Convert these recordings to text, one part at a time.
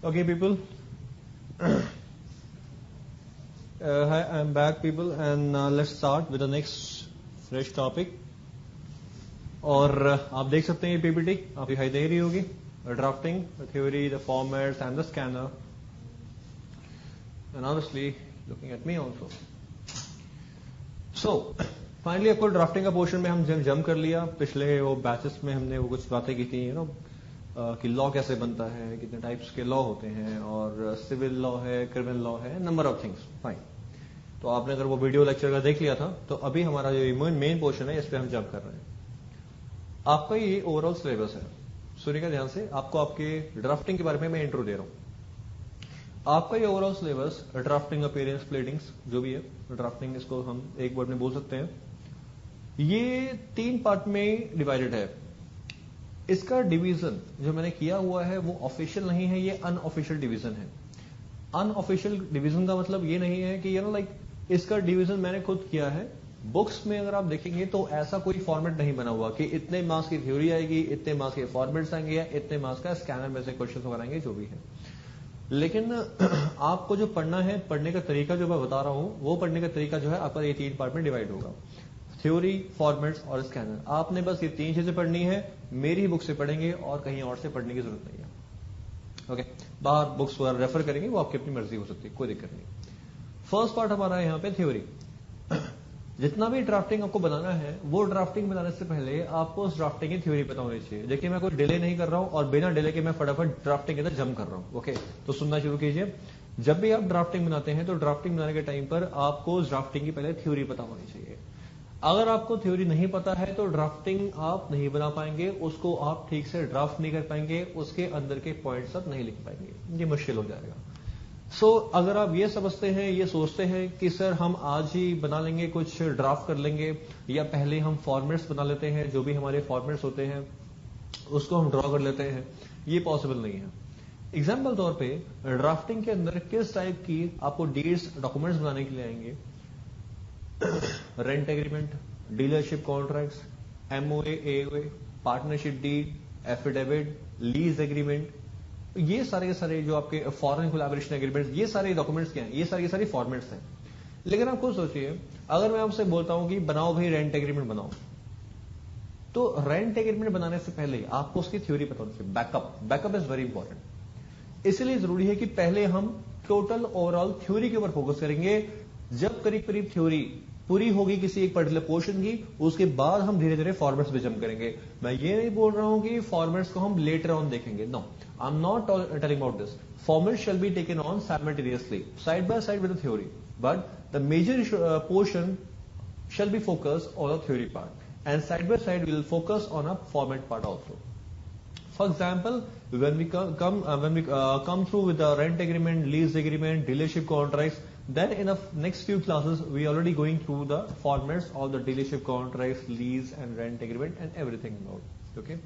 Okay, people. Hi, I'm back, people, and let's start with the next fresh topic. और आप देख सकते हैं ये पीपीटी आप दिखाई दे रही होगी. Drafting, the theory, the formats and the scanner. And honestly, looking at me also. So, finally आपको ड्राफ्टिंग का पोर्शन में हम जम कर लिया. पिछले वो बैचेस में हमने वो कुछ बातें की थी, कि लॉ कैसे बनता है, कितने टाइप्स के लॉ होते हैं, और सिविल लॉ है, क्रिमिनल लॉ है, नंबर ऑफ थिंग्स. फाइन. तो आपने अगर वो वीडियो लेक्चर का देख लिया था, तो अभी हमारा जो मेन पोर्शन है इस पे हम जंप कर रहे हैं. आपका ये ओवरऑल सिलेबस है. सुनिएगा ध्यान से, आपको आपके ड्राफ्टिंग के बारे में मैं इंट्रो दे रहा हूं. आपका ये overall syllabus drafting, appearance, pleadings, जो भी है ड्राफ्टिंग, इसको हम एक वर्ड में बोल सकते हैं. ये 3 पार्ट में डिवाइडेड है. इसका डिवीजन जो मैंने किया हुआ है वो ऑफिशियल नहीं है, ये अनऑफिशियल डिवीजन है. अनऑफिशियल डिवीजन का मतलब ये नहीं है कि इसका डिवीजन मैंने खुद किया है. बुक्स में अगर आप देखेंगे तो ऐसा कोई फॉर्मेट नहीं बना हुआ कि इतने मार्क्स की थ्योरी आएगी, इतने मार्क्स के फॉर्मेट्स आएंगे, या इतने मार्क्स का स्कैनर में से क्वेश्चन वगैरह आएंगे, जो भी है. लेकिन आपको जो पढ़ना है, पढ़ने का तरीका जो मैं बता रहा हूं, वो पढ़ने का तरीका जो है आपका ये 3 पार्ट में डिवाइड होगा. थ्योरी, फॉर्मेट्स और स्कैनर. आपने बस ये 3 चीजें पढ़नी है. मेरी ही बुक से पढ़ेंगे और कहीं और से पढ़ने की जरूरत नहीं है. ओके, बाहर बुक्स वगैरह रेफर करेंगे, वो आपकी अपनी मर्जी हो सकती है, कोई दिक्कत नहीं. फर्स्ट पार्ट हमारा है यहाँ पे थ्योरी. जितना भी ड्राफ्टिंग आपको बनाना है, वो ड्राफ्टिंग बनाने से पहले आपको उस ड्राफ्टिंग की थ्योरी पता होनी चाहिए. देखिए, मैं कोई डिले नहीं कर रहा हूं और बिना डिले के मैं फटाफट ड्राफ्टिंग के अंदर जंप कर रहा हूं. ओके, तो सुनना शुरू कीजिए. जब भी आप ड्राफ्टिंग बनाते हैं तो ड्राफ्टिंग बनाने के टाइम पर आपको उस ड्राफ्टिंग की पहले थ्योरी पता होनी चाहिए. अगर आपको थ्योरी नहीं पता है तो ड्राफ्टिंग आप नहीं बना पाएंगे, उसको आप ठीक से ड्राफ्ट नहीं कर पाएंगे, उसके अंदर के पॉइंट्स आप नहीं लिख पाएंगे, ये मुश्किल हो जाएगा. अगर आप ये समझते हैं, ये सोचते हैं कि सर हम आज ही बना लेंगे, कुछ ड्राफ्ट कर लेंगे, या पहले हम फॉर्मेट्स बना लेते हैं, जो भी हमारे फॉर्मेट्स होते हैं उसको हम ड्रॉ कर लेते हैं, ये पॉसिबल नहीं है. एग्जाम्पल तौर पे ड्राफ्टिंग के अंदर किस टाइप की आपको डीड्स, डॉक्यूमेंट्स बनाने के लिए आएंगे. Rent agreement, dealership contracts, MOA, AOA, partnership deed, affidavit, lease agreement, ये सारे के सारे जो आपके फॉरेन कोलैबोरेशन एग्रीमेंट, ये सारे डॉक्यूमेंट्स क्या हैं, ये सारी फॉर्मेट्स हैं. लेकिन आप खुद सोचिए, अगर मैं आपसे बोलता हूं कि बनाओ भाई रेंट एग्रीमेंट बनाओ, तो रेंट एग्रीमेंट बनाने से पहले आपको उसकी थ्योरी पता होनी चाहिए. Backup is very important. इसलिए जरूरी है कि पहले हम टोटल ओवरऑल थ्योरी के ऊपर फोकस करेंगे. जब करीब करीब थ्योरी पूरी होगी किसी एक पर्टिकुलर पोर्शन की, उसके बाद हम धीरे धीरे फॉर्मेट्स पे जंप करेंगे. मैं ये नहीं बोल रहा हूं कि फॉर्मेट्स को हम लेटर ऑन देखेंगे. No, I am not telling about this. Formats shall be taken on simultaneously, side by side with the theory, but the major portion shall be focused on a theory part, and side by side we will focus on a format part also. For example, when we come through with the rent agreement, lease agreement, dealership contracts, then in the next few classes we are already going through the formats of the dealership contracts, lease and rent agreement and everything about. Okay,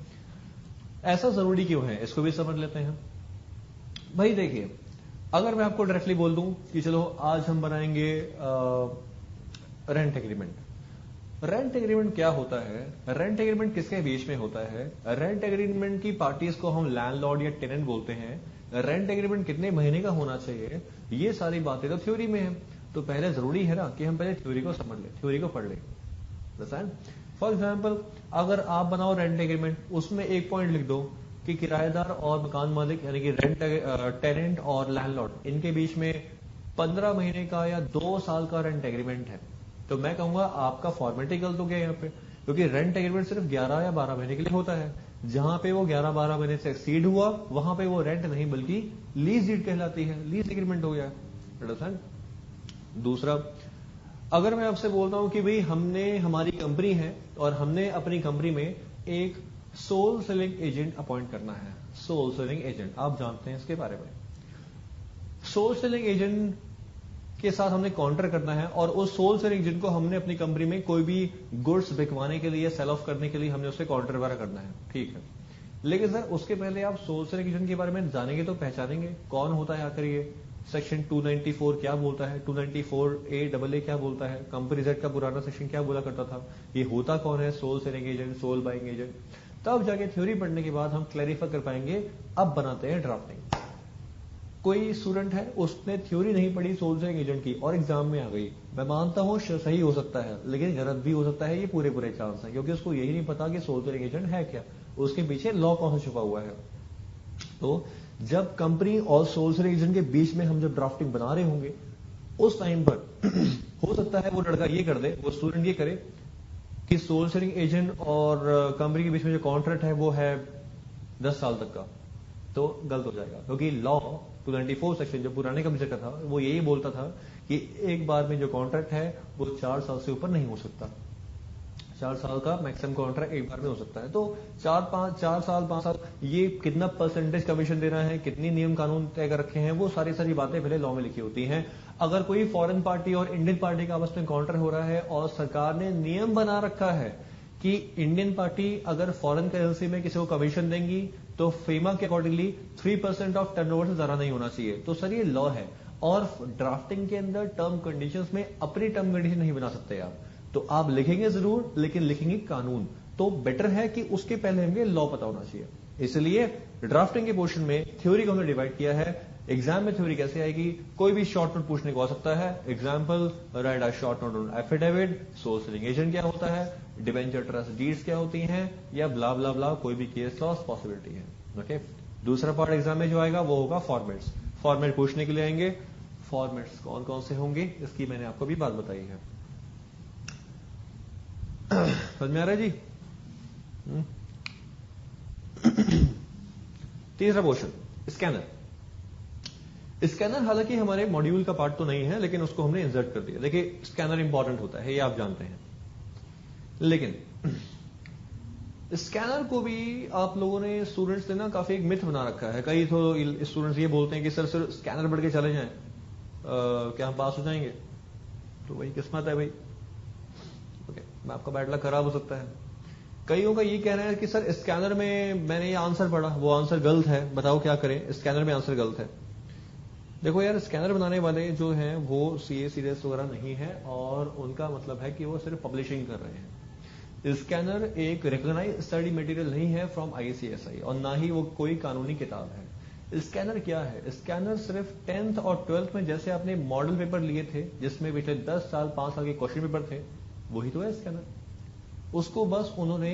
ऐसा जरूरी क्यों है, इसको भी समझ लेते हैं. भाई देखिए, अगर मैं आपको डायरेक्टली बोल दूं कि चलो आज हम बनाएंगे रेंट एग्रीमेंट. रेंट एग्रीमेंट क्या होता है, रेंट एग्रीमेंट किसके बीच में होता है, रेंट एग्रीमेंट की पार्टीज को हम लैंडलॉर्ड या टेनेंट बोलते हैं, रेंट एग्रीमेंट कितने महीने का होना चाहिए, ये सारी बातें तो थ्योरी में है. तो पहले जरूरी है ना कि हम पहले थ्योरी को समझ ले, थ्योरी को पढ़ ले. फॉर एग्जाम्पल, अगर आप बनाओ रेंट एग्रीमेंट, उसमें एक पॉइंट लिख दो कि किराएदार और मकान मालिक यानी कि रेंट टेनेंट और लैंडलॉर्ड, इनके बीच में 15 महीने का या 2 साल का रेंट एग्रीमेंट है. तो मैं कहूंगा आपका फॉर्मेट ही गलत हो गया यहाँ पे, क्योंकि रेंट एग्रीमेंट सिर्फ 11 या 12 महीने के लिए होता है. जहां पे वो 11-12 महीने से एक्सीड हुआ, वहां पे वो रेंट नहीं बल्कि लीज डीड कहलाती है, लीज एग्रीमेंट हो गया. अंडरस्टैंड. दूसरा, अगर मैं आपसे बोलता हूं कि भाई हमने, हमारी कंपनी है और हमने अपनी कंपनी में एक सोल सेलिंग एजेंट अपॉइंट करना है. सोल सेलिंग एजेंट, आप जानते हैं इसके बारे में. सोल सेलिंग एजेंट के साथ हमने काउंटर करना है, और उस सोल सेलिंग एजेंट को हमने अपनी कंपनी में कोई भी गुड्स बिकवाने के लिए, सेल ऑफ करने के लिए हमने उससे काउंटर वगैरह करना है. ठीक है, लेकिन सर उसके पहले आप सोल सेलिंग एजेंट के बारे में जानेंगे तो पहचानेंगे कौन होता है आखिर. ये सेक्शन 294 क्या बोलता है, 294A क्या बोलता है, कंपनी एक्ट का पुराना सेक्शन क्या बोला करता था, ये होता कौन है sole selling agent, sole buying agent. तब जाके थ्योरी पढ़ने के बाद हम क्लैरिफाई कर पाएंगे. अब बनाते हैं ड्राफ्टिंग. कोई स्टूडेंट है, उसने थ्योरी नहीं पढ़ी सोल्जरिंग एजेंट की और एग्जाम में आ गई, मैं मानता हूं सही हो सकता है, लेकिन गलत भी हो सकता है, ये पूरे पूरे चांस है, क्योंकि उसको यही नहीं पता कि सोल्जरिंग एजेंट है क्या, उसके पीछे लॉ कौन सा छुपा हुआ है। तो जब कंपनी और सोल्जरिंग एजेंट के बीच में हम जब ड्राफ्टिंग बना रहे होंगे, उस टाइम पर हो सकता है वो लड़का ये कर दे, वो स्टूडेंट ये करे कि सोल्जरिंग एजेंट और कंपनी के बीच में जो कॉन्ट्रैक्ट है वो है 10 साल तक का, तो गलत हो जाएगा, क्योंकि लॉ 294 सेक्शन जो पुराने कंप्यूटर का था वो यही बोलता था कि एक बार में जो कॉन्ट्रैक्ट है वो 4 साल से ऊपर नहीं हो सकता, 4 साल का मैक्सिमम कॉन्ट्रैक्ट एक बार में हो सकता है। तो 4 साल 5 साल, ये कितना परसेंटेज कमीशन देना है, कितनी नियम कानून तय कर रखे हैं, वो सारी बातें पहले लॉ में लिखी होती हैं। अगर कोई फॉरेन पार्टी और इंडियन पार्टी का आपस में कॉन्ट्रैक्ट हो रहा है और सरकार ने नियम बना रखा है कि इंडियन पार्टी अगर फॉरेन करेंसी में किसी को कमीशन देंगी तो फीमा के अकॉर्डिंगली 3% ऑफ टर्नओवर से ज्यादा नहीं होना चाहिए। तो सर ये लॉ है, और ड्राफ्टिंग के अंदर टर्म कंडीशंस में अपनी टर्म कंडीशन नहीं बना सकते आप, तो आप लिखेंगे जरूर, लेकिन लिखेंगे कानून, तो बेटर है कि उसके पहले हमें लॉ पता होना चाहिए। इसलिए ड्राफ्टिंग के पोर्शन में थ्योरी को हमने डिवाइड किया है। एग्जाम में थ्योरी कैसे आएगी, कोई भी शॉर्ट नोट पूछने को आ सकता है, example right a short note on affidavit, soldiering agent क्या होता है, डिबेंचर ट्रस्ट डीड्स क्या होती हैं, या ब्ला ब्ला ब्ला, कोई भी केस लॉस पॉसिबिलिटी है। ओके, दूसरा पार्ट एग्जाम में जो आएगा वो होगा फॉर्मेट्स, फॉर्मेट पूछने के लिए आएंगे, फॉर्मेट्स कौन कौन से होंगे इसकी मैंने आपको भी बात बताई है। समझ में आ रहा है जी? तीसरा पोर्शन स्कैनर। स्कैनर हालांकि हमारे मॉड्यूल का पार्ट तो नहीं है, लेकिन उसको हमने इंसर्ट कर दिया। देखिए स्कैनर इंपॉर्टेंट होता है, ये आप जानते हैं, लेकिन स्कैनर को भी आप लोगों ने स्टूडेंट्स ने ना काफी एक मिथ बना रखा है। कई तो स्टूडेंट्स ये बोलते हैं कि सर सिर्फ स्कैनर बढ़ के चले जाएं, क्या हम पास हो जाएंगे? तो वही किस्मत है भाई। ओके, मैं आपका बैड लक खराब हो सकता है। कईयों का ये कहना है कि सर स्कैनर में मैंने ये आंसर पढ़ा, वो आंसर गलत है, बताओ क्या करें, स्कैनर में आंसर गलत है। देखो यार, स्कैनर बनाने वाले जो हैं वो सीए सीरियस वगैरह नहीं है, और उनका मतलब है कि वो सिर्फ पब्लिशिंग कर रहे हैं। स्कैनर एक रिकॉग्नाइज्ड स्टडी मटेरियल नहीं है फ्रॉम आईसीएसआई, और ना ही वो कोई कानूनी किताब है। स्कैनर क्या है? स्कैनर सिर्फ 10th और 12th में जैसे आपने मॉडल पेपर लिए थे जिसमें पिछले 10 साल 5 साल के क्वेश्चन पेपर थे, वही तो है स्कैनर। उसको बस उन्होंने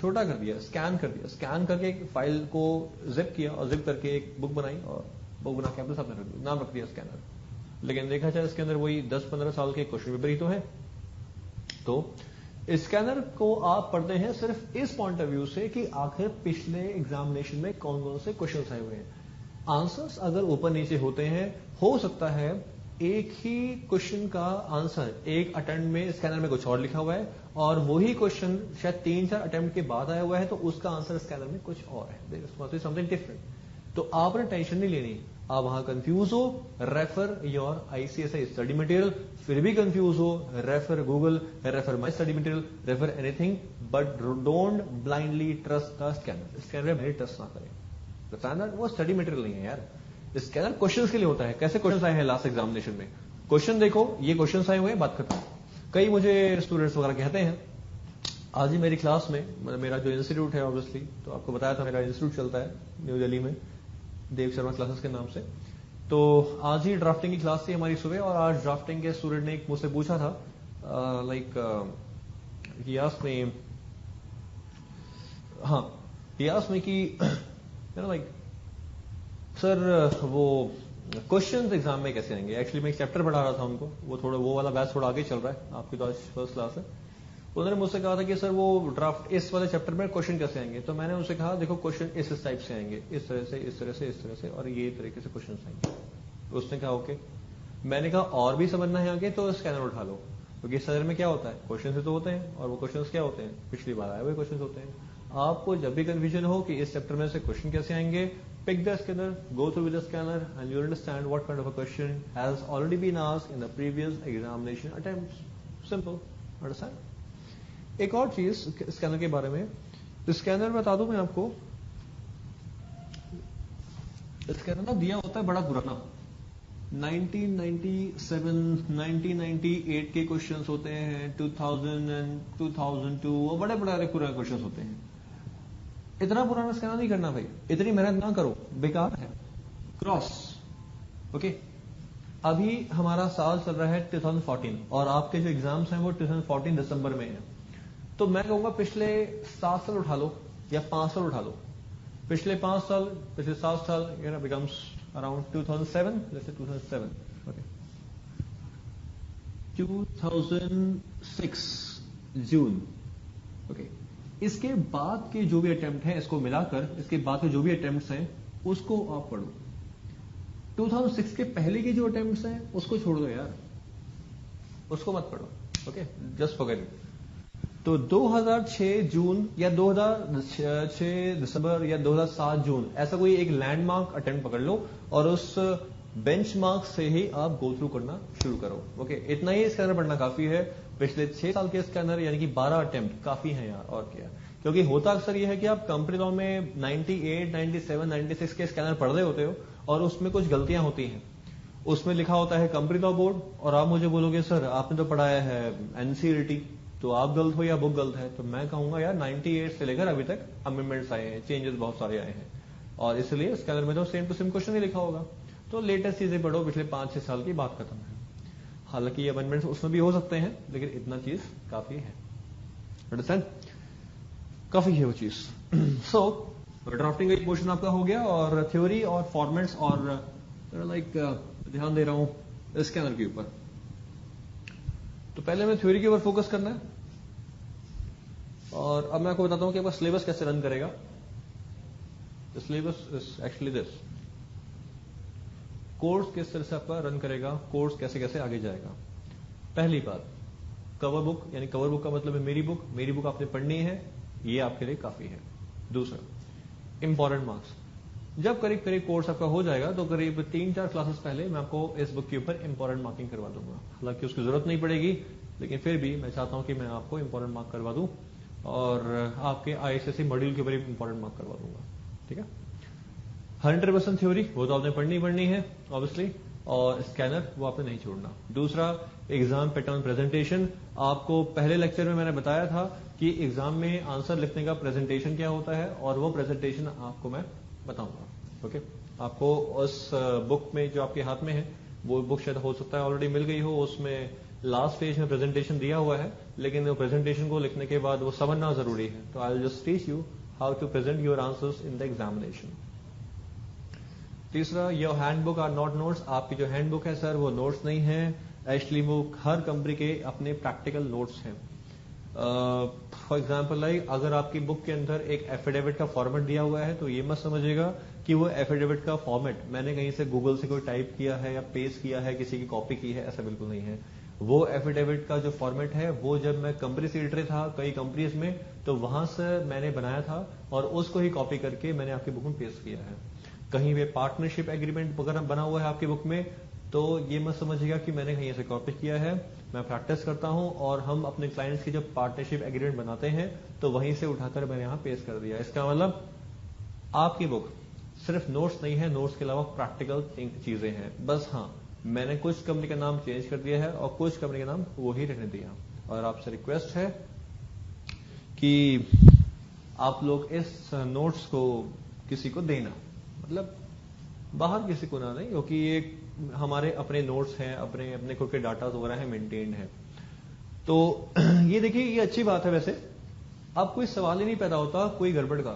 छोटा कर दिया, स्कैन कर दिया, स्कैन करके एक फाइल को जिप किया और जिप करके एक बुक बनाई, और बुक बना के अपने सामने नाम रख दिया स्कैनर। लेकिन देखा जाए इसके अंदर वही 10-15 साल के क्वेश्चन पेपर ही तो है। तो स्कैनर को आप पढ़ते हैं सिर्फ इस पॉइंट ऑफ व्यू से कि आखिर पिछले एग्जामिनेशन में कौन कौन से क्वेश्चन आए हुए हैं। आंसर्स अगर ऊपर नीचे होते हैं, हो सकता है एक ही क्वेश्चन का आंसर एक अटेम्प्ट में स्कैनर में कुछ और लिखा हुआ है, और वही क्वेश्चन शायद 3-4 अटेम्प्ट के बाद आया हुआ है, तो उसका आंसर स्कैनर में कुछ और है, समथिंग डिफरेंट। तो आपने टेंशन नहीं लेनी, आप वहां कंफ्यूज हो, refer your ICSI study material, फिर भी कंफ्यूज हो, refer Google, refer my study material, refer anything, but don't blindly trust the scanner. Scanner में ट्रस्ट ना करें, स्कैनर वो स्टडी मटेरियल नहीं है यार। स्कैनर क्वेश्चन के लिए होता है। कैसे क्वेश्चन आए हैं लास्ट एग्जामिनेशन में, क्वेश्चन देखो, ये क्वेश्चन आए हुए हैं, बात खत्म। कई मुझे स्टूडेंट्स वगैरह कहते हैं, आज ही मेरी क्लास में, मेरा जो इंस्टीट्यूट है ऑब्वियसली, तो आपको बताया था मेरा इंस्टीट्यूट चलता है न्यू दिल्ली में, देव शर्मा क्लासेस के नाम से। तो आज ही ड्राफ्टिंग की क्लास थी हमारी सुबह, और आज ड्राफ्टिंग के स्टूडेंट ने मुझसे पूछा था, लाइक यास में कि लाइक सर वो क्वेश्चंस एग्जाम में कैसे आएंगे। एक्चुअली मैं एक चैप्टर पढ़ा रहा था उनको, वो थोड़ा वो वाला बैच थोड़ा आगे चल रहा है, आपकी तो आज फर्स्ट क्लास है। उन्होंने मुझसे कहा था कि सर वो ड्राफ्ट इस वाले चैप्टर में क्वेश्चन कैसे आएंगे। तो मैंने उनसे कहा देखो क्वेश्चन इस टाइप से आएंगे, इस तरह से इस तरह से इस तरह से, और ये तरीके से क्वेश्चन आएंगे। तो उसने कहा ओके। मैंने कहा और भी समझना है आगे तो स्कैनर उठा लो, क्योंकि स्कैनर में क्या होता है, क्वेश्चन से तो होते हैं, और वो क्वेश्चन क्या होते हैं, पिछली बार आए हुए क्वेश्चन होते हैं। आपको जब भी कंफ्यूजन हो कि इस चैप्टर में से क्वेश्चन कैसे आएंगे, pick the scanner, go through with the scanner, and you'll understand what kind of a question has already been asked in the previous examination attempts. Simple, understand? एक और चीज स्कैनर के बारे में, स्कैनर बता दूं मैं आपको, स्कैनर ना दिया होता है बड़ा पुराना, 1997, 1998 के क्वेश्चंस होते हैं, 2000 and 2002, और बड़े बड़े पुराने क्वेश्चंस होते हैं। इतना पुराना स्कैनर नहीं करना भाई, इतनी मेहनत ना करो, बेकार है। क्रॉस ओके, अभी हमारा साल चल रहा है 2014 और आपके जो एग्जाम्स हैं वो 2014 दिसंबर में हैं। तो मैं कहूंगा पिछले 7 साल उठा लो या 5 साल उठा लो। पिछले 5 साल, पिछले 7 साल, बिकम्स अराउंड 2007, जैसे 2007, ओके, 2006 जून, ओके। इसके बाद के जो भी अटेम्प्ट हैं, इसको मिलाकर इसके बाद के जो भी अटेम्प्ट्स हैं उसको आप पढ़ो। 2006 के पहले के जो अटेम्प्ट्स हैं उसको छोड़ दो यार, उसको मत पढ़ो, ओके, जस्ट फॉरगेट इट। तो 2006 जून या 2006 दिसंबर या 2007 जून, ऐसा कोई एक लैंडमार्क अटेम्प्ट पकड़ लो और उस बेंचमार्क से ही आप गो थ्रू करना शुरू करो, ओके। इतना ही स्कैनर पढ़ना काफी है। पिछले 6 साल के स्कैनर यानी कि 12 अटेम्प्ट काफी हैं यार, और क्या। क्योंकि होता अक्सर यह है कि आप कंपनी लॉ में 98, 97, 96 के स्कैनर पढ़ रहे होते हो और उसमें कुछ गलतियां होती हैं। उसमें लिखा होता है कंपनी लॉ बोर्ड और आप मुझे बोलोगे सर आपने तो पढ़ाया है एनसीईआरटी, तो आप गलत हो या बुक गलत है। तो मैं कहूंगा यार 98 से लेकर अभी तक अमेंडमेंट्स आए हैं, चेंजेस बहुत सारे आए हैं और इसलिए स्कैनर में तो सेम टू सेम क्वेश्चन ही लिखा होगा। तो लेटेस्ट चीजें पढ़ो, पिछले 5-6 साल की बात खत्म है। हालांकि अमेंडमेंट्स उसमें भी हो सकते हैं लेकिन इतना चीज काफी है, अंडरस्टैंड, काफी है वो चीज। सो ड्राफ्टिंग का एक पोर्शन आपका हो गया और थ्योरी और फॉर्मेट्स और लाइक ध्यान दे रहा हूं स्कैनर के ऊपर। तो पहले हमें थ्योरी के ऊपर फोकस करना है और अब मैं आपको बताता हूं कि आपका सिलेबस कैसे रन करेगा। Syllabus is actually this, course किस तरह से आपका रन करेगा, कोर्स कैसे कैसे आगे जाएगा। पहली बात, कवर बुक, यानी कवर बुक का मतलब है मेरी बुक, मेरी बुक आपने पढ़नी है, ये आपके लिए काफी है। दूसरा, इंपॉर्टेंट मार्क्स। जब करीब करीब कोर्स आपका हो जाएगा तो करीब 3-4 क्लासेस पहले मैं आपको इस बुक के ऊपर इंपॉर्टेंट मार्किंग करवा दूंगा। हालांकि उसकी जरूरत नहीं पड़ेगी लेकिन फिर भी मैं चाहता हूं कि मैं आपको इंपॉर्टेंट मार्क करवा दूं और आपके आईएसएससी मॉड्यूल के ऊपर इंपॉर्टेंट मार्क करवा दूंगा, ठीक है। 100% थ्योरी वो तो आपने पढ़नी है ऑब्वियसली, और स्कैनर वो आपने नहीं छोड़ना। दूसरा, एग्जाम पैटर्न प्रेजेंटेशन। आपको पहले लेक्चर में मैंने बताया था कि एग्जाम में आंसर लिखने का प्रेजेंटेशन क्या होता है और वो प्रेजेंटेशन आपको मैं बताऊंगा, ओके। आपको उस बुक में जो आपके हाथ में है, वो बुक शायद हो सकता है ऑलरेडी मिल गई हो, उसमें लास्ट पेज में प्रेजेंटेशन दिया हुआ है, लेकिन वो प्रेजेंटेशन को लिखने के बाद वो समझना जरूरी है। तो I will just teach you how to present your answers in the examination. तीसरा, your handbook are not notes. आपकी जो हैंडबुक है सर वो नोट्स नहीं है, एक्चुअली वो हर कंपनी के अपने प्रैक्टिकल नोट्स हैं। फॉर एग्जाम्पल लाइक अगर आपकी बुक के अंदर एक एफिडेविट का फॉर्मेट दिया हुआ है तो ये मत समझिएगा कि वो एफिडेविट का फॉर्मेट मैंने कहीं से गूगल से कोई टाइप किया है या पेस्ट किया है, किसी की कॉपी की है, ऐसा बिल्कुल नहीं है। वो एफिडेविट का जो फॉर्मेट है वो जब मैं कंपनी सेक्रेटरी था कई कंपनीज में तो वहां से मैंने बनाया था और उसको ही कॉपी करके मैंने आपकी बुक में पेस्ट किया है। कहीं पे पार्टनरशिप एग्रीमेंट वगैरह बना हुआ है आपकी बुक में तो ये मत समझिएगा कि मैंने कहीं से कॉपी किया है। मैं प्रैक्टिस करता हूं और हम अपने क्लाइंट्स की जब पार्टनरशिप एग्रीमेंट बनाते हैं तो वहीं से उठाकर मैंने यहां पेस्ट कर दिया। इसका मतलब आपकी बुक सिर्फ नोट्स नहीं है, नोट्स के अलावा प्रैक्टिकल चीजें हैं। बस हाँ, मैंने कुछ कंपनी का नाम चेंज कर दिया है और कुछ कंपनी का नाम वो ही रहने दिया। और आपसे रिक्वेस्ट है कि आप लोग इस नोट्स को किसी को देना, मतलब बाहर किसी को ना नहीं, क्योंकि ये हमारे अपने नोट्स हैं, अपने अपने खुद के डाटा वगैरह है, मेंटेन्ड है। तो ये देखिए, ये अच्छी बात है। वैसे अब कोई सवाल ही नहीं पैदा होता कोई गड़बड़ का।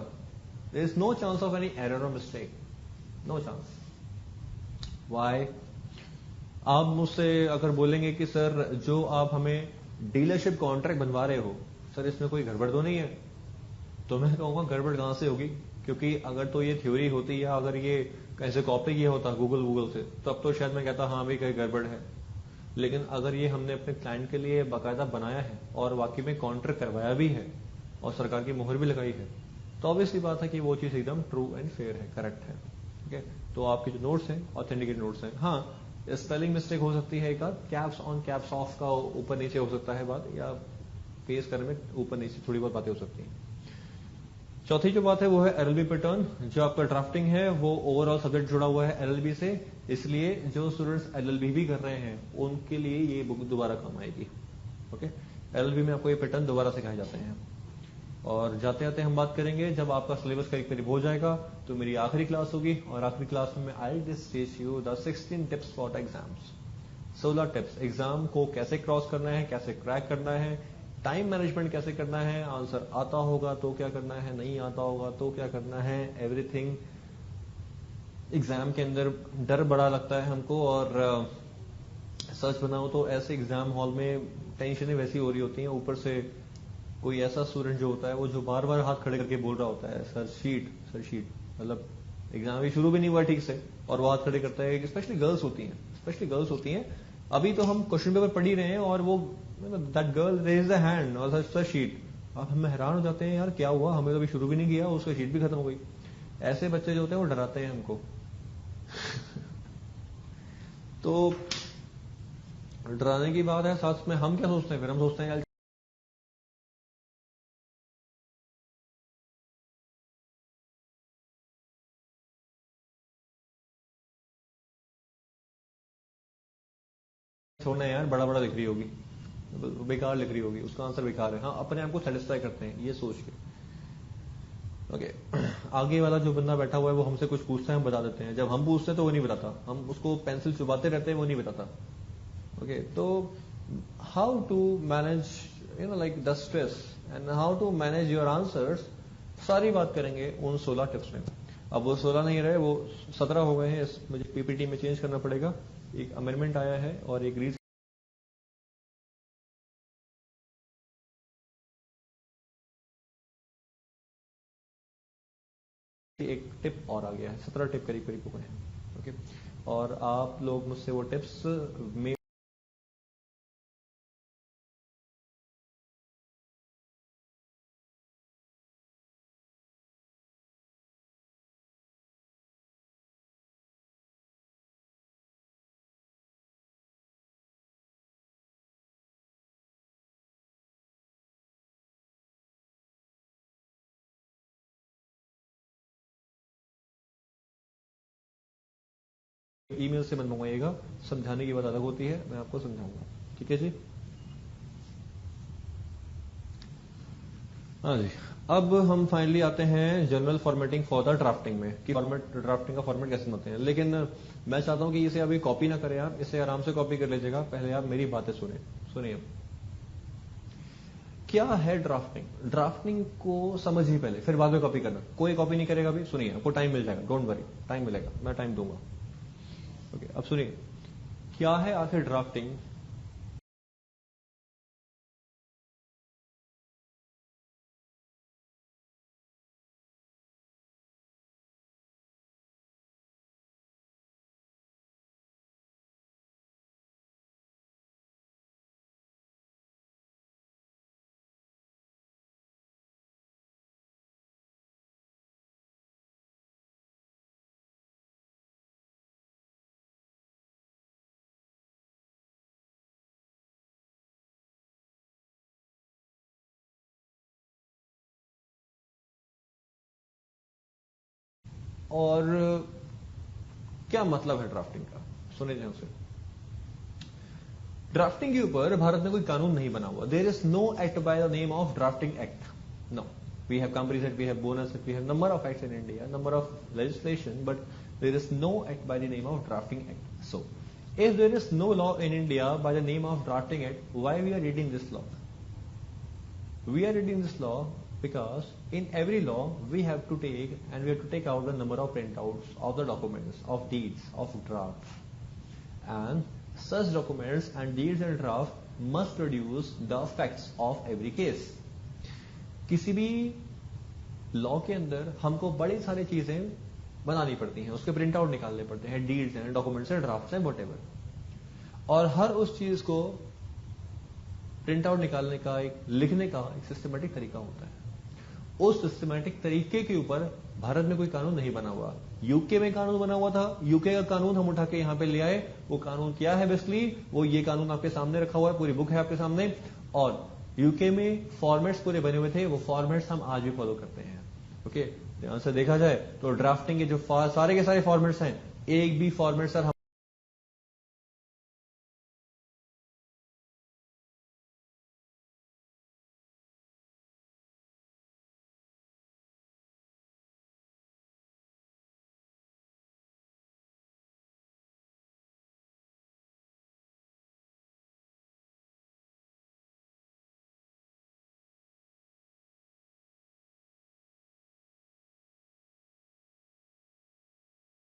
There is no chance of any error और मिस्टेक, नो चांस। व्हाई? आप मुझसे अगर बोलेंगे कि सर जो आप हमें डीलरशिप कॉन्ट्रैक्ट बनवा रहे हो सर इसमें कोई गड़बड़ तो नहीं है, तो मैं कहूंगा गड़बड़ कहां से होगी, क्योंकि अगर तो ये थ्योरी होती या अगर ये कैसे कॉपी किया होता गूगल से तब तो शायद मैं कहता हाँ भाई कहीं गड़बड़ है। लेकिन अगर ये हमने अपने क्लाइंट के लिए बाकायदा बनाया है और वाकई में कॉन्ट्रैक्ट करवाया भी है और सरकार की मोहर भी लगाई है तो ऑब्वियसली बात है कि वो चीज एकदम ट्रू एंड फेयर है, करेक्ट है, ठीक है। तो आपके जो नोट्स हैं ऑथेंटिकेट नोट्स हैं। हाँ, स्पेलिंग मिस्टेक हो सकती है, एक आध कैप्स ऑन कैप्स ऑफ का ऊपर नीचे हो सकता है बात, या पेस्ट करने में ऊपर नीचे थोड़ी बहुत बातें हो सकती हैं। चौथी जो बात है वो है एलएलबी पैटर्न। जो आपका ड्राफ्टिंग है वो ओवरऑल सब्जेक्ट जुड़ा हुआ है एलएलबी से, इसलिए जो स्टूडेंट्स एलएलबी भी कर रहे हैं उनके लिए ये बुक दोबारा काम आएगी, ओके। एलएलबी में आपको ये पैटर्न दोबारा सिखाए जाते हैं। और जाते जाते हम बात करेंगे जब आपका सिलेबस करीब करीब हो जाएगा तो मेरी आखिरी क्लास होगी, और आखिरी क्लास में I just teach you the 16 tips for exams. 16 tips, exam को कैसे क्रॉस करना है, कैसे क्रैक करना है, टाइम मैनेजमेंट कैसे करना है, आंसर आता होगा तो क्या करना है, नहीं आता होगा तो क्या करना है, एवरीथिंग। एग्जाम के अंदर डर बड़ा लगता है हमको, और सच बनाओ तो ऐसे एग्जाम हॉल में टेंशनें वैसी हो रही होती हैं, ऊपर से कोई ऐसा स्टूडेंट जो होता है वो जो बार बार हाथ खड़े करके बोल रहा होता है सर शीट सर शीट, मतलब एग्जाम भी शुरू भी नहीं हुआ ठीक से और वो हाथ खड़े करता है। स्पेशली गर्ल्स होती हैं। अभी तो हम क्वेश्चन पेपर पढ़ ही रहे हैं और वो that girl raise the hand और सर शीट, अब हम हैरान हो जाते हैं यार क्या हुआ, हमें तो अभी शुरू भी नहीं किया, उसका शीट भी खत्म हो गई। ऐसे बच्चे जो होते हैं वो डराते हैं हमको। तो डराने की बात है, साथ में हम क्या सोचते हैं, फिर हम सोचते हैं यार छोड़ना है यार, बड़ा बड़ा लिख रही होगी, बेकार लिख रही होगी, उसका आंसर बेकार है। हाँ, अपने आप को सेटिस्फाई करते हैं ये सोच के। ओके, आगे वाला जो बंदा बैठा हुआ है वो हमसे कुछ पूछता है, हम बता देते हैं, जब हम पूछते हैं तो वो नहीं बताता, हम उसको पेंसिल चुबाते रहते हैं, वो नहीं बताता। ओके, तो how to manage like the stress and how to manage your answers, सारी बात करेंगे उन 16 टिप्स में। अब वो 16 नहीं रहे, वो 17 हो गए हैं, मुझे पीपीटी में चेंज करना पड़ेगा, एक अमेंडमेंट आया है और एक टिप और आ गया है, 17 टिप करीब करीब हो गए हैं। ओके, और आप लोग मुझसे वो टिप्स में ईमेल से मत मंगवाइएगा, समझाने की बात अलग होती है, मैं आपको समझाऊंगा। ठीक है जी, हाँ जी। अब हम फाइनली आते हैं general formatting for the drafting में, कि फॉर्मेट ड्राफ्टिंग का फॉर्मेट कैसे बनते हैं। लेकिन मैं चाहता हूं कि इसे अभी कॉपी ना करें आप, इसे आराम से कॉपी कर लीजिएगा। पहले आप मेरी बातें सुनिए। क्या है ड्राफ्टिंग, ड्राफ्टिंग को समझिए पहले, फिर बाद में कॉपी करना। कोई कॉपी नहीं करेगा अभी, सुनिए, आपको टाइम मिल जाएगा, डोंट वरी, टाइम मिलेगा, मैं टाइम दूंगा। ओके, अब सुनिए, क्या है आखिर ड्राफ्टिंग। और क्या मतलब है ड्राफ्टिंग का, सुने ध्यान से। ड्राफ्टिंग के ऊपर भारत में कोई कानून नहीं बना हुआ। There is no act by the name of drafting act, no. We have companies act, we have bonus act, we have number of acts in India, number of legislation, but there is no act by the name of drafting act. So if there is no law in India by the name of drafting act, why we are reading this law? We are reading this law because in every law we have to take out the number of printouts of the documents, of deeds, of drafts, and such documents and deeds and draft must produce the facts of every case. किसी भी law के अंदर हमको बड़ी सारी चीजें बनानी पड़ती हैं, उसके प्रिंट आउट निकालने पड़ते हैं, डीड्स हैं, डॉक्यूमेंट्स हैं, ड्राफ्ट्स हैं, वॉटेवर। और हर उस चीज को प्रिंट आउट निकालने का, एक लिखने का एक सिस्टमेटिक तरीका होता है। उस सिस्टमेटिक तरीके के ऊपर भारत में कोई कानून नहीं बना हुआ। यूके में कानून बना हुआ था, यूके का कानून हम उठा के यहां पे ले आए। वो कानून क्या है बेसिकली, वो ये कानून आपके सामने रखा हुआ है, पूरी बुक है आपके सामने। और यूके में फॉर्मेट्स पूरे बने हुए थे, वो फॉर्मेट्स हम आज भी फॉलो करते हैं। ओके, ध्यान से देखा जाए तो ड्राफ्टिंग के जो सारे के सारे फॉर्मेट्स हैं, एक भी फॉर्मेट सर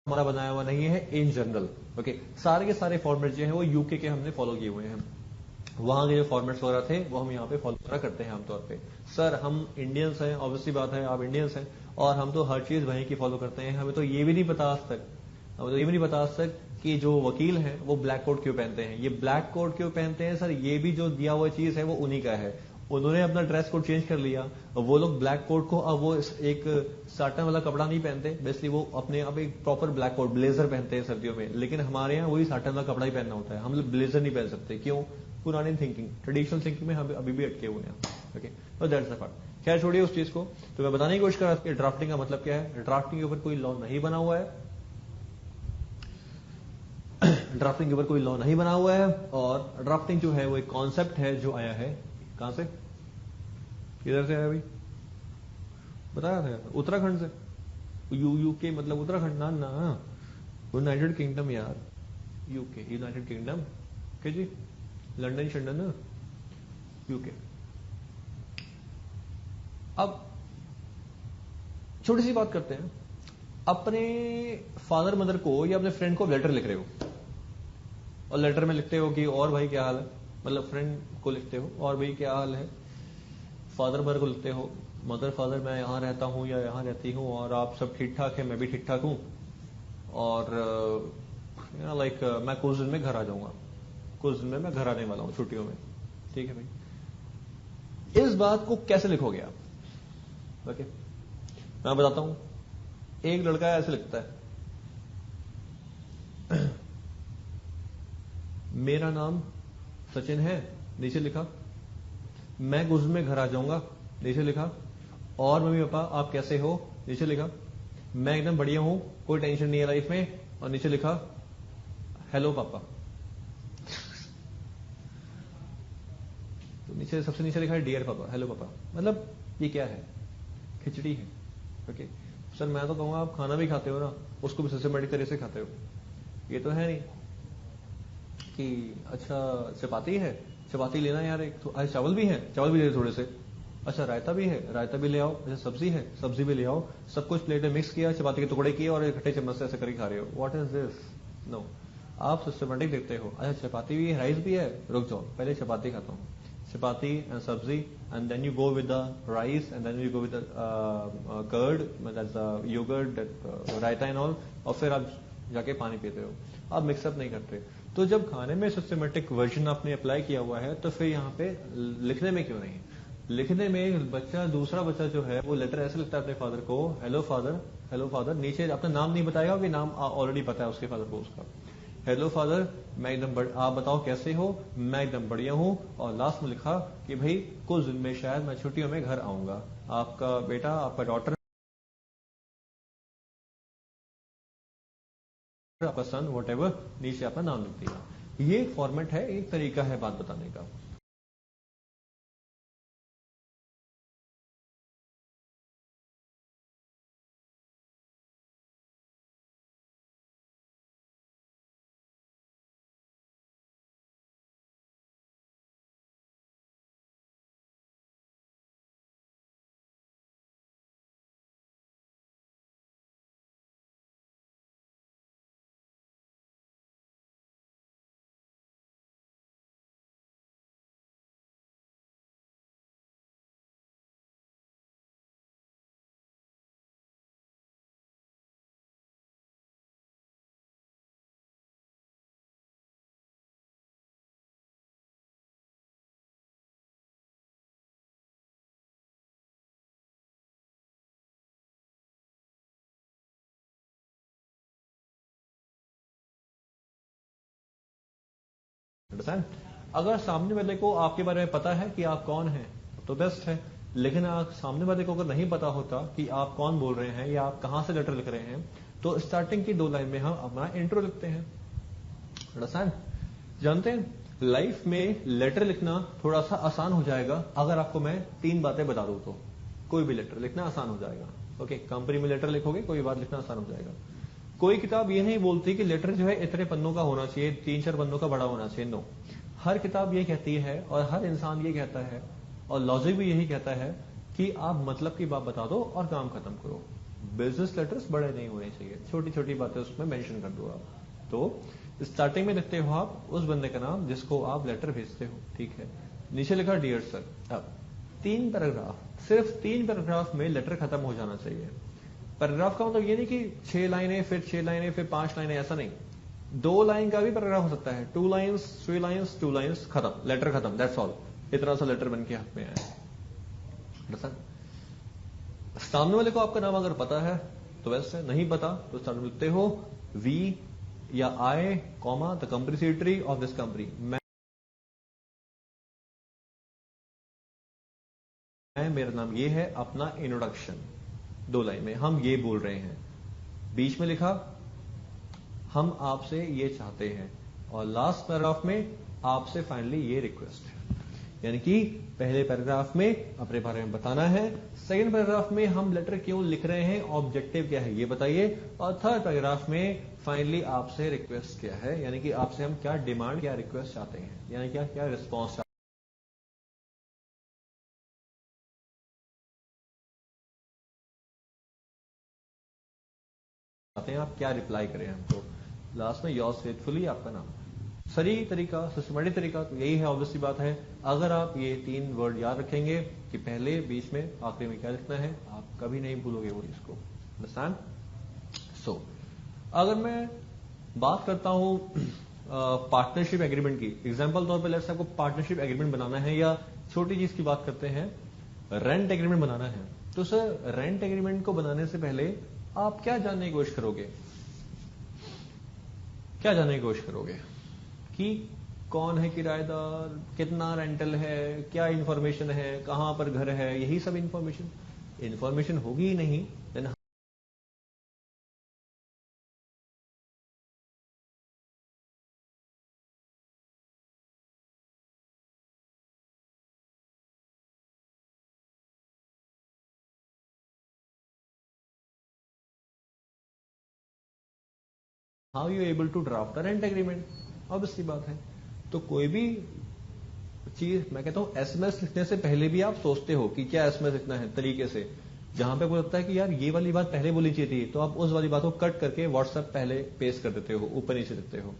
हमारा बनाया हुआ नहीं है इन जनरल। ओके, सारे के सारे फॉर्मेट जो है वो यूके के हमने फॉलो किए हुए हैं। वहां के जो फॉर्मेट्स वगैरह थे वो हम यहाँ पे फॉलो करा करते हैं आमतौर पे। सर हम इंडियंस हैं, ऑब्वियसली बात है, आप इंडियंस हैं और हम तो हर चीज वहीं की फॉलो करते हैं। हमें तो ये भी नहीं पता आज तक, हमें तो ये भी नहीं पता आज तक कि जो वकील हैं वो ब्लैक कोट क्यों पहनते हैं। ये ब्लैक कोट क्यों पहनते हैं सर, ये भी जो दिया हुआ चीज है वो उन्हीं का है। उन्होंने अपना ड्रेस कोड चेंज कर लिया, वो लोग ब्लैक कोट को अब वो एक साटन वाला कपड़ा नहीं पहनते, बेसिकली वो अपने आप एक प्रॉपर ब्लैक कोट ब्लेजर पहनते हैं सर्दियों में। लेकिन हमारे यहाँ वही साटन वाला कपड़ा ही पहनना होता है, हम लोग ब्लेजर नहीं पहन सकते। क्यों? पुरानी थिंकिंग, ट्रेडिशनल थिंकिंग में हम अभी भी अटके हुए हैं। ओके, तो दैट्स द पार्ट। खैर छोड़िए उस चीज को। तो मैं बताने की कोशिश कर रहा था कि ड्राफ्टिंग का मतलब क्या है। ड्राफ्टिंग के ऊपर कोई लॉ नहीं बना हुआ है, ड्राफ्टिंग के ऊपर कोई लॉ नहीं बना हुआ है। और ड्राफ्टिंग जो है वो एक कॉन्सेप्ट है जो आया है कहां से, किधर से आया भाई, बताया था यार, उत्तराखंड से। यूके मतलब उत्तराखंड ना ना, यूनाइटेड किंगडम यार, यूके यूनाइटेड किंगडम के जी, लंदन शंडन ना, यूके। अब छोटी सी बात करते हैं, अपने फादर मदर को या अपने फ्रेंड को लेटर लिख रहे हो और लेटर में लिखते हो कि और भाई क्या हाल है, मतलब फ्रेंड को लिखते हो और भाई क्या हाल है। फादर मदर को लिखते हो, मदर फादर मैं यहां रहता हूं या यहां रहती हूं और आप सब ठीक ठाक है, मैं भी ठीक ठाक हूं और लाइक मैं कुछ दिन में घर आ जाऊंगा, कुछ दिन में मैं घर आने वाला हूं छुट्टियों में। ठीक है भाई, इस बात को कैसे लिखोगे आप। ओके, मैं बताता हूं। एक लड़का ऐसे लिखता है, मेरा नाम सचिन है, नीचे लिखा, मैं कुछ दिन में घर आ जाऊंगा, नीचे लिखा, और मम्मी पापा आप कैसे हो, नीचे लिखा, मैं एकदम बढ़िया हूं, कोई टेंशन नहीं है लाइफ में, और नीचे लिखा हेलो पापा। तो नीचे सबसे नीचे लिखा है डियर पापा, हेलो पापा। मतलब ये क्या है, खिचड़ी है। ओके सर, मैं तो कहूंगा आप खाना भी खाते हो ना, उसको भी सिस्टमेटिक तरह से खाते हो। ये तो है नहीं कि अच्छा चपाती है, चपाती लेना यार, एक तो आज चावल भी है, चावल भी ले थोड़े से, अच्छा रायता भी है, रायता भी ले आओ, अच्छा सब्जी है, सब्जी भी ले आओ, सब कुछ प्लेट में मिक्स किया, चपाती के टुकड़े किए और इकट्ठे चम्मच से ऐसे करके खा रहे हो। What is this, no. आप सिस्टमेटिक देखते हो, अच्छा चपाती भी है, राइस भी है, रुक जाओ पहले चपाती खाता हूँ, chapati and sabzi, and then you go with the rice, and then you go with the curd, that's yoghurt, raita and all, और फिर आप जाके पानी पीते हो। आप मिक्सअप नहीं करते। तो जब खाने में सिस्टमेटिक वर्जन आपने अप्लाई किया हुआ है, तो फिर यहाँ पे लिखने में क्यों नहीं। लिखने में बच्चा, दूसरा बच्चा जो है वो लेटर ऐसे लिखता है अपने फादर को, हेलो फादर, हेलो फादर, नीचे अपना नाम नहीं बताएगा कि नाम ऑलरेडी पता है उसके फादर को उसका, हेलो फादर मैं एकदम आप बताओ कैसे हो, मैं एकदम बढ़िया हूं, और लास्ट में लिखा कि भाई कुछ दिन में शायद मैं छुट्टियों में घर आऊंगा, आपका बेटा, आपका डॉटर, आपका सन, वट एवर, नीचे अपना नाम लिख दिया। ये एक फॉर्मेट है, एक तरीका है बात बताने का। अंडरस्टैंड। अगर सामने वाले को आपके बारे में पता है कि आप कौन हैं तो बेस्ट है, लेकिन आप सामने वाले को अगर नहीं पता होता कि आप कौन बोल रहे हैं या आप कहां से लेटर लिख रहे हैं, तो स्टार्टिंग की 2 लाइन में हम अपना इंट्रो लिखते हैं। अंडरस्टैंड। जानते हैं लाइफ में लेटर लिखना थोड़ा सा आसान हो जाएगा अगर आपको मैं 3 बातें बता दूं तो कोई भी लेटर लिखना आसान हो जाएगा। ओके, कंपनी में लेटर लिखोगे कोई बात लिखना आसान हो जाएगा। कोई किताब ये नहीं बोलती कि लेटर जो है इतने पन्नों का होना चाहिए, 3-4 पन्नों का बड़ा होना चाहिए, नो। हर किताब ये कहती है और हर इंसान ये कहता है और लॉजिक भी यही कहता है कि आप मतलब की बात बता दो और काम खत्म करो। बिजनेस लेटर्स बड़े नहीं होने चाहिए, छोटी छोटी बातें उसमें मेंशन कर दो आप। तो स्टार्टिंग में लिखते हो आप उस बंदे का नाम जिसको आप लेटर भेजते हो, ठीक है। नीचे लिखा डियर सर। अब 3 पैराग्राफ, सिर्फ 3 पैराग्राफ में लेटर खत्म हो जाना चाहिए। पैराग्राफ का मतलब ये नहीं कि 6 लाइनें फिर 6 लाइनें फिर 5 लाइनें, ऐसा नहीं। 2 लाइन का भी पैराग्राफ हो सकता है, 2 लाइन्स 3 लाइन्स 2 लाइन्स, खत्म, लेटर खत्म, दैट्स ऑल। इतना सा लेटर बन के हाथ में आया। सामने वाले को आपका नाम अगर पता है तो वैसे, नहीं पता तो स्टार्ट में लिखते हो वी या I comma the company secretary of this company. मैं मेरा नाम ये है, अपना इंट्रोडक्शन 2 लाइन में हम ये बोल रहे हैं। बीच में लिखा हम आपसे ये चाहते हैं, और लास्ट पैराग्राफ में आपसे फाइनली ये रिक्वेस्ट है। यानी कि पहले पैराग्राफ में अपने बारे में बताना है, सेकंड पैराग्राफ में हम लेटर क्यों लिख रहे हैं, ऑब्जेक्टिव क्या है ये बताइए, और थर्ड पैराग्राफ में फाइनली आपसे रिक्वेस्ट क्या है, यानी कि आपसे हम क्या डिमांड, क्या रिक्वेस्ट चाहते हैं, यानी क्या क्या रिस्पॉन्स चाहते हैं, आप क्या रिप्लाई करें हमको। लास्ट में योर्स फेथफुली आपका नाम। सही तरीका, सिस्टमेटिक तरीका तो यही है, ऑब्वियसली बात है। अगर आप ये 3 वर्ड याद रखेंगे कि पहले, बीच में, आखिरी में क्या लिखना है, आप कभी नहीं भूलोगे वो इसको। अंडरस्टैंड? सो अगर मैं बात करता हूं पार्टनरशिप एग्रीमेंट की, एग्जांपल तौर पे लेट्स आपको पार्टनरशिप एग्रीमेंट बनाना है, या छोटी चीज की बात करते हैं, रेंट एग्रीमेंट बनाना है। तो सर रेंट एग्रीमेंट को बनाने से पहले आप क्या जानने की कोशिश करोगे, क्या जानने की कोशिश करोगे कि कौन है किराएदार, कितना रेंटल है, क्या इंफॉर्मेशन है, कहां पर घर है, यही सब इंफॉर्मेशन होगी ही नहीं, then how you able to draft a rent agreement, obviously बात है। तो कोई भी चीज, मैं कहता हूं एसएमएस लिखने से पहले भी आप सोचते हो कि क्या एसएमएस लिखना है तरीके से। जहां पे आपको लगता है कि यार ये वाली बात पहले बोलनी चाहिए थी, तो आप उस वाली बात को कट करके व्हाट्सएप पहले पेस्ट कर देते हो, ऊपर नीचे देते हो।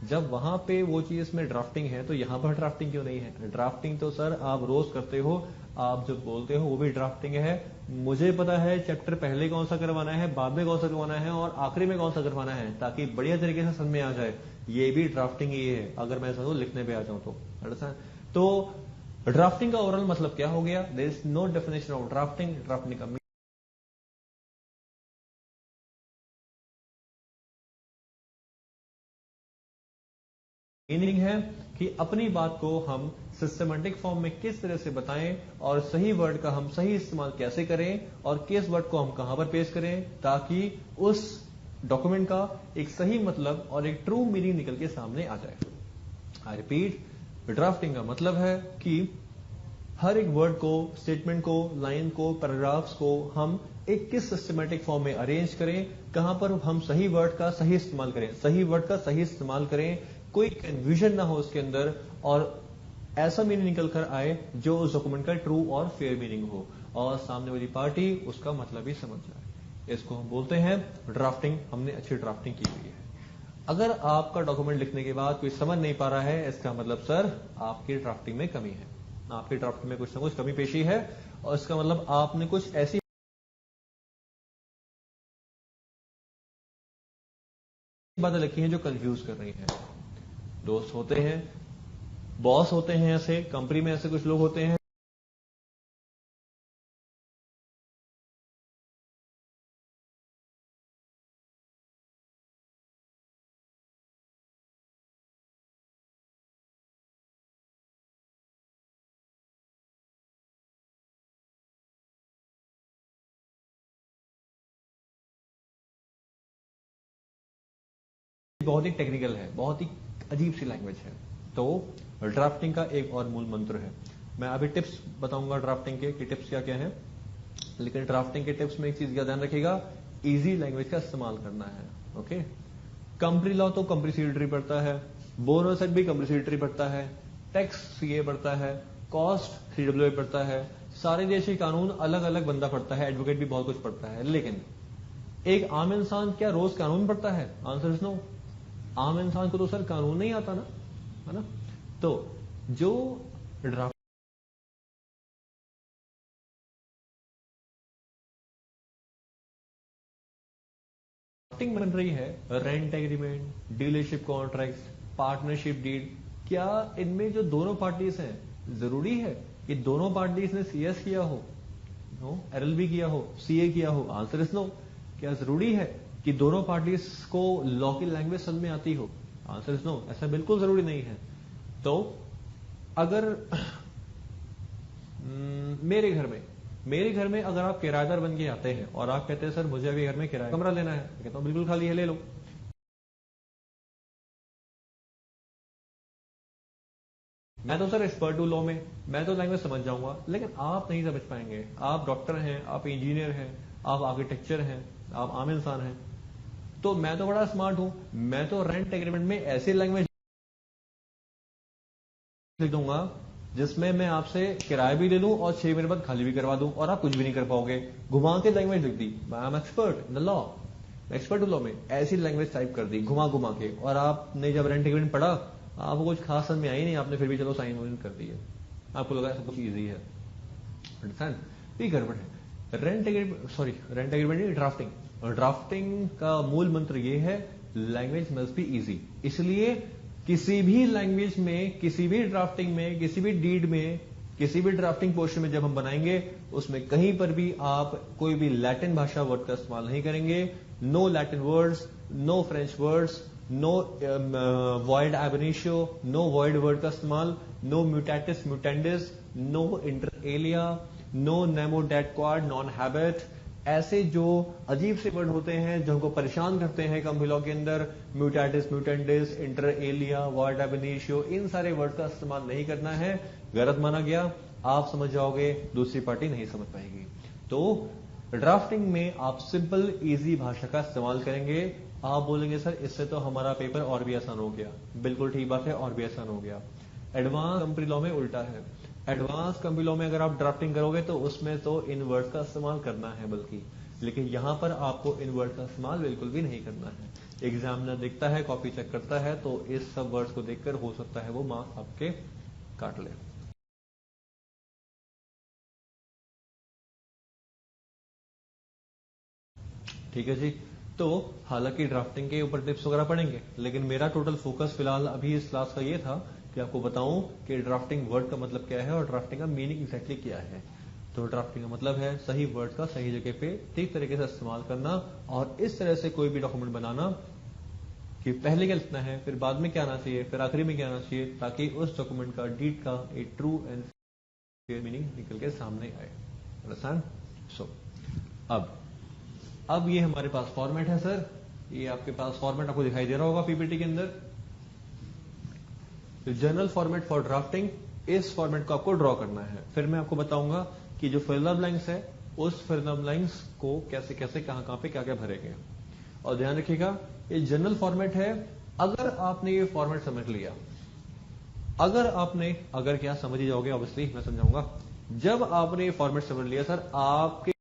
जब वहां पे वो चीज में ड्राफ्टिंग है तो यहां पर ड्राफ्टिंग क्यों नहीं है? ड्राफ्टिंग तो सर आप रोज करते हो, आप जो बोलते हो वो भी ड्राफ्टिंग है। मुझे पता है चैप्टर पहले कौन सा करवाना है, बाद में कौन सा करवाना है, और आखिरी में कौन सा करवाना है, ताकि बढ़िया तरीके से समझ में आ जाए। ये भी ड्राफ्टिंग ही है, अगर मैं समझू लिखने पे आ जाऊं तो। अंडरस्टैंड? तो ड्राफ्टिंग का ओवरऑल मतलब क्या हो गया? There is no definition of drafting. Drafting का मीनिंग है कि अपनी बात को हम सिस्टमेटिक फॉर्म में किस तरह से बताएं, और सही वर्ड का हम सही इस्तेमाल कैसे करें, और किस वर्ड को हम कहां पर पेश करें, ताकि उस डॉक्यूमेंट का एक सही मतलब और एक ट्रू मीनिंग निकल के सामने आ जाए। आई रिपीट, ड्राफ्टिंग का मतलब है कि हर एक वर्ड को, स्टेटमेंट को, लाइन को, पैराग्राफ्स को हम एक किस सिस्टमेटिक फॉर्म में अरेंज करें, कहां पर हम सही वर्ड का सही इस्तेमाल करें, सही वर्ड का सही इस्तेमाल करें, कोई कंफ्यूजन ना हो उसके अंदर, और ऐसा मीनिंग निकल कर आए जो उस डॉक्यूमेंट का ट्रू और फेयर मीनिंग हो, और सामने वाली पार्टी उसका मतलब ही समझ जाए। इसको हम बोलते हैं ड्राफ्टिंग। हमने अच्छी ड्राफ्टिंग की हुई है। अगर आपका डॉक्यूमेंट लिखने के बाद कोई समझ नहीं पा रहा है, इसका मतलब सर आपकी ड्राफ्टिंग में कमी है, आपकी ड्राफ्टिंग में कुछ ना कुछ कमी पेशी है, और इसका मतलब आपने कुछ ऐसी बातें लिखी हैं जो कंफ्यूज कर रही हैं। दोस्त होते हैं, बॉस होते हैं, ऐसे कंपनी में ऐसे कुछ लोग होते हैं बहुत ही टेक्निकल है, बहुत ही अजीब सी लैंग्वेज है। तो ड्राफ्टिंग का एक और मूल मंत्र है। मैं अभी टिप्स बताऊंगा ड्राफ्टिंग के कि टिप्स क्या क्या है, लेकिन ड्राफ्टिंग के टिप्स में एक चीज का ध्यान रखिएगा, इजी लैंग्वेज का इस्तेमाल करना है। ओके, कंपनी लॉ तो कंपनी सेक्रेटरी पढ़ता है, बोनस एक्ट भी कंपनी सेक्रेटरी पढ़ता है, टैक्स सीए पढ़ता है, कॉस्ट CWA पढ़ता है, सारे देशी कानून अलग अलग बंदा पढ़ता है, एडवोकेट भी बहुत कुछ पढ़ता है। लेकिन एक आम इंसान क्या रोज कानून पढ़ता है? Answer is no. आम इंसान को तो सर कानून नहीं आता ना, है ना? तो जो ड्राफ्टिंग बन रही है, rent agreement, dealership contract, partnership deed, क्या इनमें जो दोनों पार्टीज हैं जरूरी है कि दोनों पार्टीज ने सीएस किया हो, नो, एलएलबी किया हो, सीए किया हो? Answer is no. क्या जरूरी है कि दोनों पार्टीज को लॉ की लैंग्वेज समझ में आती हो? Answer is no. ऐसा बिल्कुल जरूरी नहीं है। तो अगर मेरे घर में अगर आप किराएदार बन के आते हैं और आप कहते हैं सर मुझे अभी घर में किराया कमरा लेना है, मैं कहता हूं बिल्कुल खाली है, ले लो। मैं तो सर एक्सपर्ट हूं लॉ में, मैं तो लैंग्वेज समझ जाऊंगा, लेकिन आप नहीं समझ पाएंगे। आप डॉक्टर हैं, आप इंजीनियर हैं, आप आर्किटेक्चर हैं, आप आम इंसान हैं। तो मैं तो बड़ा स्मार्ट हूं, मैं तो रेंट एग्रीमेंट में ऐसी लैंग्वेज लिख दूंगा जिसमें मैं आपसे किराया भी ले लूं और 6 महीने बाद खाली भी करवा दूं और आप कुछ भी नहीं कर पाओगे। घुमा के लैंग्वेज लिख दी, I am expert in the law, expert law में ऐसी लैंग्वेज टाइप कर दी घुमा घुमा के, और आपने जब रेंट एग्रीमेंट पढ़ा आपको कुछ खास समझ में आई नहीं, आपने फिर भी चलो साइन वाइन कर दिए, आपको लगा सब कुछ ईजी है। अंडरस्टैंड? ये गड़बड़ है। रेंट एग्रीमेंट नहीं, ड्राफ्टिंग। ड्राफ्टिंग का मूल मंत्र ये है, लैंग्वेज मस्ट बी इजी। इसलिए किसी भी लैंग्वेज में, किसी भी ड्राफ्टिंग में, किसी भी डीड में, किसी भी ड्राफ्टिंग पोर्शन में जब हम बनाएंगे उसमें कहीं पर भी आप कोई भी लैटिन भाषा वर्ड का इस्तेमाल नहीं करेंगे। No Latin words, no French words, no void ab initio, no void word का इस्तेमाल, no mutatis mutandis, no inter alia, no nemo dat quod, non habet. ऐसे जो अजीब से वर्ड होते हैं जो हमको परेशान करते हैं कंपनी लॉ के अंदर, mutatis mutandis, inter alia, void ab initio, इन सारे वर्ड का इस्तेमाल नहीं करना है। गलत माना गया, आप समझ जाओगे, दूसरी पार्टी नहीं समझ पाएगी। तो ड्राफ्टिंग में आप सिंपल इजी भाषा का इस्तेमाल करेंगे। आप बोलेंगे सर इससे तो हमारा पेपर और भी आसान हो गया। बिल्कुल ठीक बात है, और भी आसान हो गया। एडवांस कंपनी लॉ में उल्टा है। एडवांस कंपनी लॉ में अगर आप ड्राफ्टिंग करोगे तो उसमें तो इन वर्ड का इस्तेमाल करना है बल्कि, लेकिन यहां पर आपको इन वर्ड का इस्तेमाल बिल्कुल भी नहीं करना है। एग्जामिनर देखता है, कॉपी चेक करता है, तो इस सब वर्ड्स को देखकर हो सकता है वो मार्क्स आपके काट ले। ठीक है जी। तो हालांकि ड्राफ्टिंग के ऊपर टिप्स वगैरह पढ़ेंगे, लेकिन मेरा टोटल फोकस फिलहाल अभी इस क्लास का ये था कि आपको बताऊं कि ड्राफ्टिंग वर्ड का मतलब क्या है और ड्राफ्टिंग का मीनिंग एग्जैक्टली क्या है। तो ड्राफ्टिंग का मतलब है सही वर्ड का सही जगह पे ठीक तरीके से इस्तेमाल करना, और इस तरह से कोई भी डॉक्यूमेंट बनाना कि पहले क्या लिखना है, फिर बाद में क्या आना चाहिए, फिर आखिरी में क्या आना चाहिए, ताकि उस डॉक्यूमेंट का डीड का एक ट्रू एंड फेयर मीनिंग निकल के सामने आए। अंडरस्टैंड? सो अब ये हमारे पास फॉर्मेट है सर, ये आपके पास फॉर्मेट आपको दिखाई दे रहा होगा पीपीटी के अंदर। तो जनरल फॉर्मेट फॉर ड्राफ्टिंग, इस फॉर्मेट को आपको ड्रॉ करना है। फिर मैं आपको बताऊंगा कि जो फिल इन द ब्लैंक्स है उस फिल इन द ब्लैंक्स को कैसे कैसे कहां पे क्या क्या भरेंगे। और ध्यान रखिएगा ये जनरल फॉर्मेट है। अगर आपने ये फॉर्मेट समझ लिया, अगर क्या समझ ही जाओगे, ऑब्वियसली मैं समझाऊंगा। जब आपने ये फॉर्मेट समझ लिया सर, आपके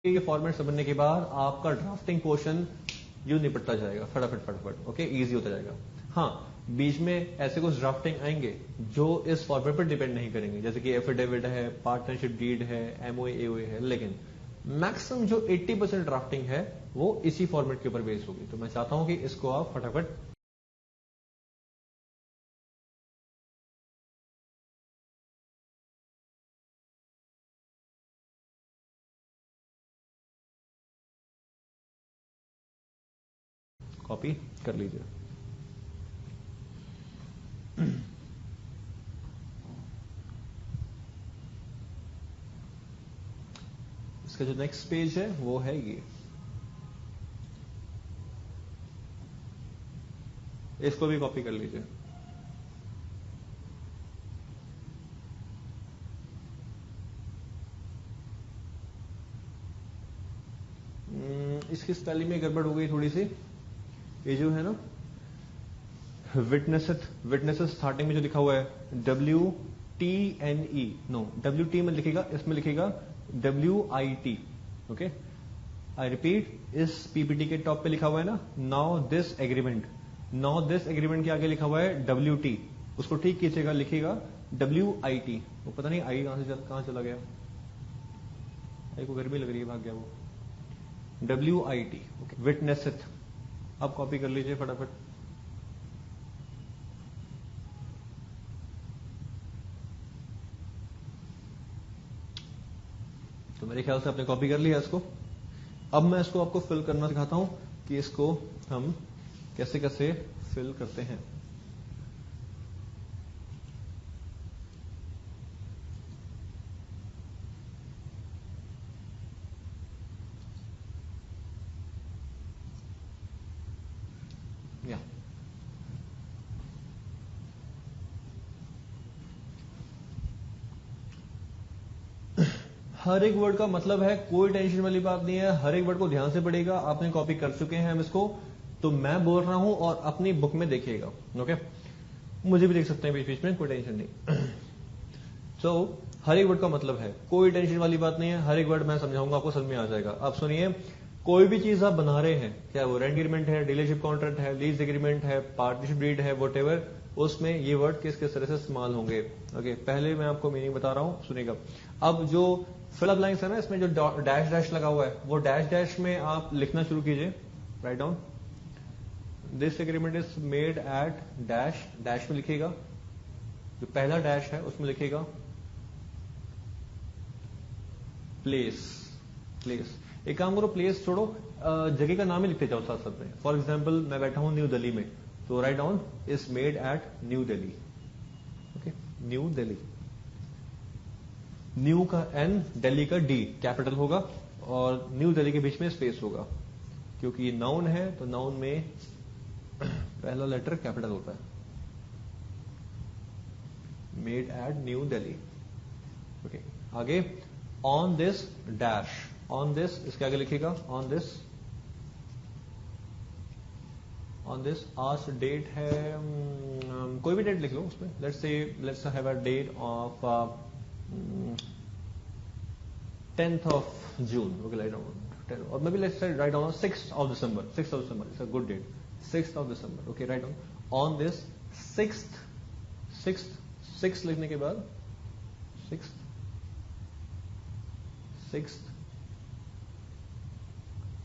ये फॉर्मेट समझने के बाद आपका ड्राफ्टिंग पोर्शन यूं निपटता जाएगा फटाफट। ओके, इजी होता जाएगा। हाँ, बीच में ऐसे कुछ ड्राफ्टिंग आएंगे जो इस फॉर्मेट पर डिपेंड नहीं करेंगे, जैसे कि एफिडेविट है, पार्टनरशिप डीड है, एमओए एओए है, लेकिन मैक्सिमम जो 80% ड्राफ्टिंग है वो इसी फॉर्मेट के ऊपर बेस्ड होगी। तो मैं चाहता हूं कि इसको आप फटाफट कॉपी कर लीजिए। इसका जो नेक्स्ट पेज है वो है ये, इसको भी कॉपी कर लीजिए। इसकी स्पेलिंग में गड़बड़ हो गई थोड़ी सी। ये जो है ना विटनेसेस स्टार्टिंग में जो लिखा हुआ है WTNE, नो WT में लिखेगा, इसमें लिखेगा WIT। ओके, आई रिपीट, इस पीपीटी के टॉप पे लिखा हुआ है ना, now this agreement. Now this agreement के आगे लिखा हुआ है WT, उसको ठीक कीजिएगा, लिखिएगा WIT। वो पता नहीं आई कहां चला गया, आई को गर्मी लग रही है, भाग गया वो। WIT, okay, witness it. आप कॉपी कर लीजिए फटाफट। तो मेरे ख्याल से आपने कॉपी कर लिया इसको। अब मैं इसको आपको फिल करना सिखाता हूं कि इसको हम कैसे कैसे फिल करते हैं। या हर एक वर्ड का मतलब है, कोई टेंशन वाली बात नहीं है, हर एक वर्ड को ध्यान से पढ़िएगा। आपने कॉपी कर चुके हैं हम इसको, तो मैं बोल रहा हूं और अपनी बुक में देखिएगा, ओके। मुझे भी देख सकते हैं बीच बीच में, कोई टेंशन नहीं। सो हर एक वर्ड का मतलब है, कोई टेंशन वाली बात नहीं है, हर एक वर्ड मैं समझाऊंगा, आपको समझ में आ जाएगा। आप सुनिए, कोई भी चीज आप बना रहे हैं, क्या वो रेंट एग्रीमेंट है, डीलरशिप कॉन्ट्रैक्ट है, लीज एग्रीमेंट है, पार्टनरशिप डीड है, वॉटएवर, उसमें ये वर्ड किस किस तरह से इस्तेमाल होंगे। ओके, पहले मैं आपको मीनिंग बता रहा हूं, सुनिएगा। अब जो फिलअप लाइन्स है ना, इसमें जो डैश डैश लगा हुआ है, वो डैश डैश में आप लिखना शुरू कीजिए। Write down, this agreement is made at dash, dash में लिखिएगा, जो पहला डैश है उसमें लिखिएगा प्लेस। प्लेस, एक काम करो, प्लेस छोड़ो, जगह का नाम ही लिखते जाओ साथ साथ में। फॉर एग्जाम्पल मैं बैठा हूं न्यू दिल्ली में, तो write down is made at New Delhi. Okay, new Delhi, new का N, दिल्ली का D कैपिटल होगा, और न्यू दिल्ली के बीच में स्पेस होगा, क्योंकि ये नाउन है तो नाउन में पहला लेटर कैपिटल होता है। Made at New Delhi. Okay, आगे on this dash, on this इसके आगे लिखिएगा ऑन दिस, ऑन दिस आज डेट है, कोई भी डेट लिख लो उसमें, let's have a date of 10th of June, okay, write down, or maybe let's say write down 6th of December, 6th of December, it's a good date, 6th of December, okay, write down on this 6th, 6th लिखने के बाद 6th,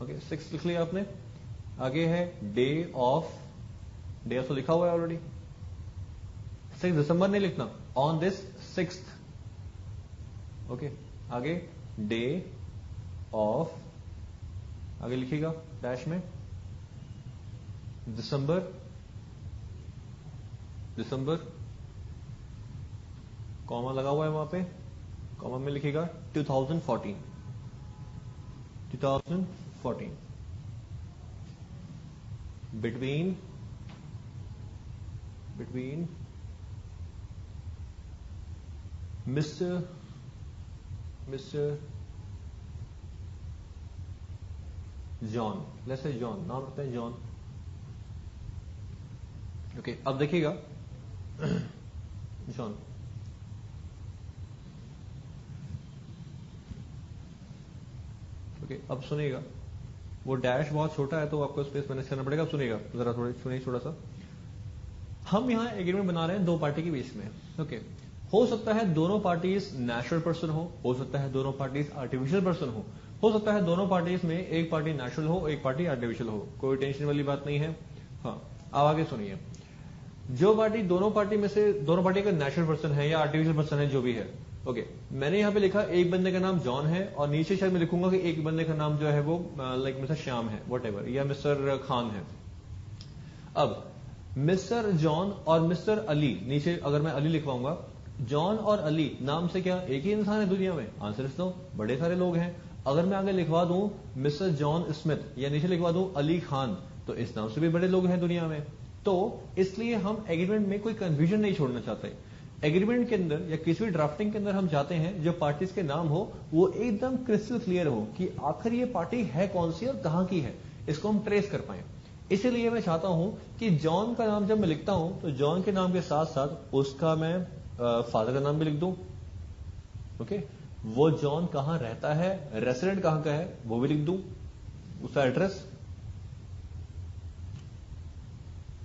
okay, 6th लिख लिया आपने। आगे है day of, day of तो लिखा हुआ है ऑलरेडी, 6 दिसंबर नहीं लिखना, ऑन दिस 6th, ओके। आगे डे ऑफ, आगे लिखिएगा डैश में दिसंबर, दिसंबर, कॉमा लगा हुआ है वहां पे, कॉमा में लिखिएगा 2014, 2014, between, between mister John, let's say John, नाम रखते हैं जॉन, ओके। अब देखिएगा जॉन, ओके। अब सुनिएगा, वो डैश बहुत छोटा है तो आपको स्पेस मैनेज करना पड़ेगा। अब सुनिएगा जरा, थोड़ी सुनिए थोड़ा सा। हम यहां एग्रीमेंट बना रहे हैं दो पार्टी के बीच में, ओके। हो सकता है दोनों पार्टीज नेचुरल पर्सन हो सकता है दोनों पार्टीज आर्टिफिशियल पर्सन हो सकता है दोनों पार्टीज में एक पार्टी नेचुरल हो, एक पार्टी आर्टिफिशियल हो, कोई टेंशन वाली बात नहीं है। हाँ, अब आगे सुनिए, जो पार्टी, दोनों पार्टी में से दोनों पार्टी का नेचुरल पर्सन है या आर्टिफिशियल पर्सन है, जो भी है, ओके। मैंने यहां पे लिखा एक बंदे का नाम जॉन है, और नीचे शायद मैं लिखूंगा कि एक बंदे का नाम जो है वो लाइक मिस्टर श्याम है, वॉट या मिस्टर खान है। अब मिस्टर जॉन और मिस्टर अली, नीचे अगर मैं अली लिखवाऊंगा, जॉन और अली नाम से क्या एक ही इंसान है दुनिया में? आंसर इज नो, बड़े सारे लोग हैं। अगर मैं आगे लिखवा दूं मिस्टर जॉन स्मिथ या नीचे लिखवा दूं अली खान, तो इस नाम से भी बड़े लोग हैं दुनिया में। तो इसलिए हम एग्रीमेंट में कोई कंफ्यूजन नहीं छोड़ना चाहते। एग्रीमेंट के अंदर या किसी भी ड्राफ्टिंग के अंदर हम चाहते हैं जो पार्टीज के नाम हो वो एकदम क्रिस्टल क्लियर हो कि आखिर ये पार्टी है कौन सी और कहां की है, इसको हम ट्रेस कर पाए। इसीलिए मैं चाहता हूं कि जॉन का नाम जब मैं लिखता हूं तो जॉन के नाम के साथ साथ उसका मैं फादर का नाम भी लिख दूं, ओके। वो जॉन कहां रहता है, रेसिडेंट कहां का है, वो भी लिख दूं, उसका एड्रेस,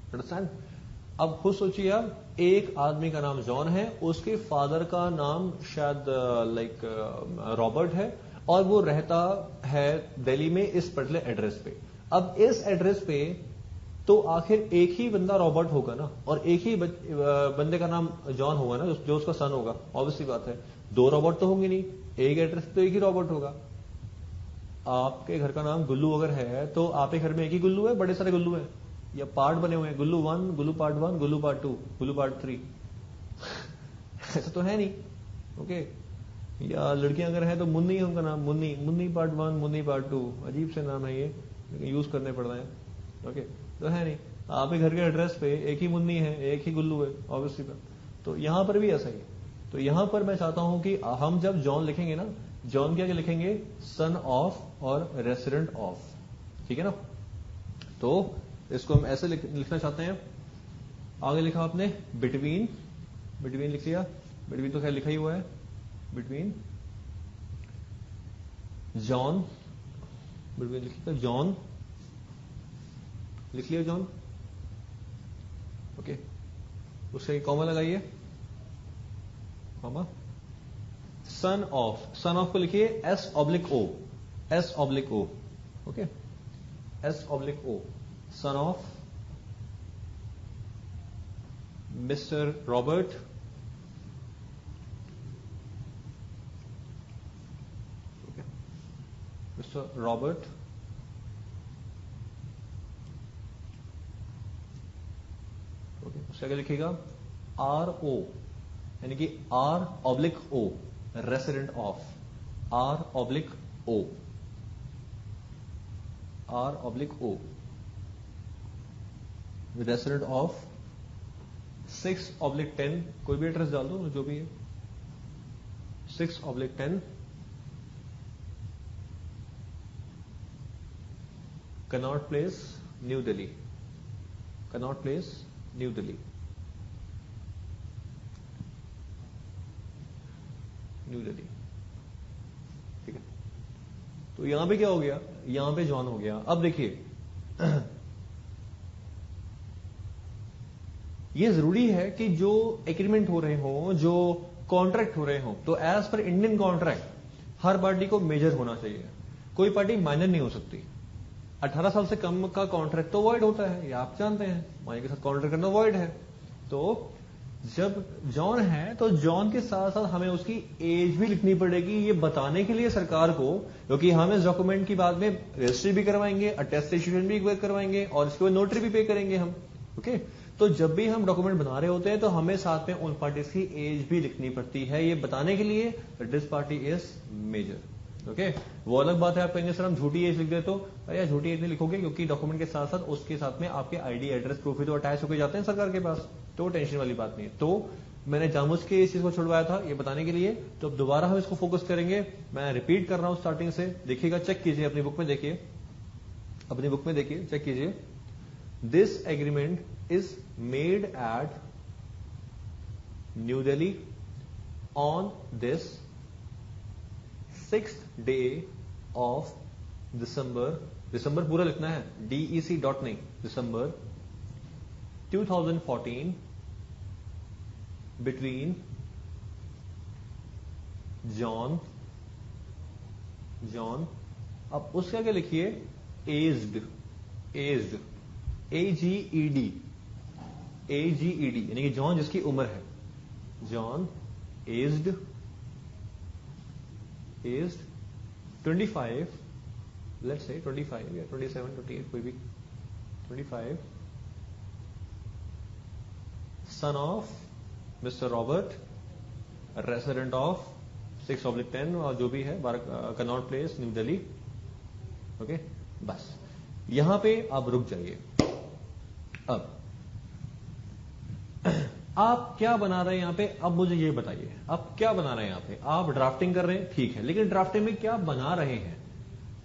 अंडरस्टैंड। अब खुद सोचिए आप, एक आदमी का नाम जॉन है, उसके फादर का नाम शायद लाइक रॉबर्ट है, और वो रहता है दिल्ली में इस पर्टिकुलर एड्रेस पे। अब इस एड्रेस पे तो आखिर एक ही बंदा रॉबर्ट होगा ना, और एक ही बंदे का नाम जॉन होगा ना, जो उसका सन होगा। ऑब्वियसली बात है, दो रॉबर्ट तो होंगे नहीं, एक एड्रेस पे तो एक ही रॉबर्ट होगा। आपके घर का नाम गुल्लू अगर है तो आपके घर में एक ही गुल्लू है, बड़े सारे गुल्लू हैं, या पार्ट बने हुए हैं, गुल्लू 1, गुल्लू पार्ट 1, गुल्लू पार्ट 2, गुल्लू पार्ट 3 ऐसा तो है नहीं। ओके, या लड़कियां अगर हैं तो मुन्नी है उनका नाम, मुन्नी, मुन्नी पार्ट 1, मुन्नी पार्ट 2, अजीब से नाम है ये, लेकिन यूज करने पड़ रहे हैं। ओके, तो है नहीं, आपके घर के एड्रेस पे एक ही मुन्नी है, एक ही गुल्लू है, ऑब्वियसली बात। तो यहां पर भी ऐसा ही है। तो यहां पर मैं चाहता हूं कि हम जब जॉन लिखेंगे ना, जॉन क्या लिखेंगे, सन ऑफ और रेसिडेंट ऑफ, ठीक है ना। तो इसको हम ऐसे लिखना चाहते हैं। आगे लिखा आपने बिटवीन, बिटवीन लिख लिया, बिटवीन तो खैर लिखा ही हुआ है, बिटवीन जॉन, बिटवीन लिखिएगा जॉन, लिख लिया जॉन। ओके, उससे कॉमा लगाइए, comma, son of, son of को लिखिए S/O, S/O, okay, S/O, son of mister Robert mister Robert okay, उससे आगे लिखिएगा RO, यानी कि R/O, resident of, R/O, R/O, resident of 6/10, कोई भी एड्रेस डाल दो जो भी है, 6/10 Connaught place, new Delhi, Connaught place, new Delhi, new Delhi, ठीक है। तो यहां पे क्या हो गया, यहां पे जॉन हो गया। अब देखिए ये जरूरी है कि जो एग्रीमेंट हो रहे हो, जो कॉन्ट्रैक्ट हो रहे हो, तो एज पर इंडियन कॉन्ट्रैक्ट हर पार्टी को मेजर होना चाहिए, कोई पार्टी माइनर नहीं हो सकती। 18 साल से कम का कॉन्ट्रैक्ट तो वॉइड होता है, ये आप जानते हैं, माई के साथ कॉन्ट्रैक्ट करना वॉइड है। तो जब जॉन है तो जॉन के साथ साथ हमें उसकी एज भी लिखनी पड़ेगी, ये बताने के लिए सरकार को, क्योंकि हम इस डॉक्यूमेंट की बाद में रजिस्ट्री भी करवाएंगे, अटेस्टेशन भी करवाएंगे, और इसके बाद नोटरी भी पे करेंगे हम। ओके, तो जब भी हम डॉक्यूमेंट बना रहे होते हैं तो हमें साथ में उन पार्टीज की एज भी लिखनी पड़ती है, ये बताने के लिए this party is major. Okay, वो अलग बात है, आप कहेंगे सर हम झूठी एज लिख दे, तो या झूठी एज नहीं लिखोगे, क्योंकि डॉक्यूमेंट के साथ साथ उसके साथ में आपके आईडी, एड्रेस प्रूफ भी तो अटैच होकर जाते हैं सरकार के पास, तो टेंशन वाली बात नहीं है। तो मैंने जानबूझ के इस चीज को छुड़वाया था ये बताने के लिए। तो अब दोबारा हम इसको फोकस करेंगे, मैं रिपीट कर रहा हूं स्टार्टिंग से, देखिएगा, चेक कीजिए अपनी बुक में, देखिए अपनी बुक में, देखिए चेक कीजिए। This agreement is made at New Delhi on this 6th day of December, December पूरा लिखना है, DEC डॉट नहीं, December 2014, between John, अब उसके आगे लिखिए aged, AGED, यानी कि जॉन जिसकी उम्र है, जॉन एज्ड 25, लेट्स से 25 या 27, 28, कोई भी 25, son of mister Robert, resident of 6/10 और जो भी है Connaught place, new Delhi. Okay, बस यहां पे आप रुक जाइए। अब आप क्या बना रहे हैं यहां पे, अब मुझे ये बताइए, आप क्या बना रहे हैं यहां पे। आप ड्राफ्टिंग कर रहे हैं, ठीक है, लेकिन ड्राफ्टिंग में क्या बना रहे हैं?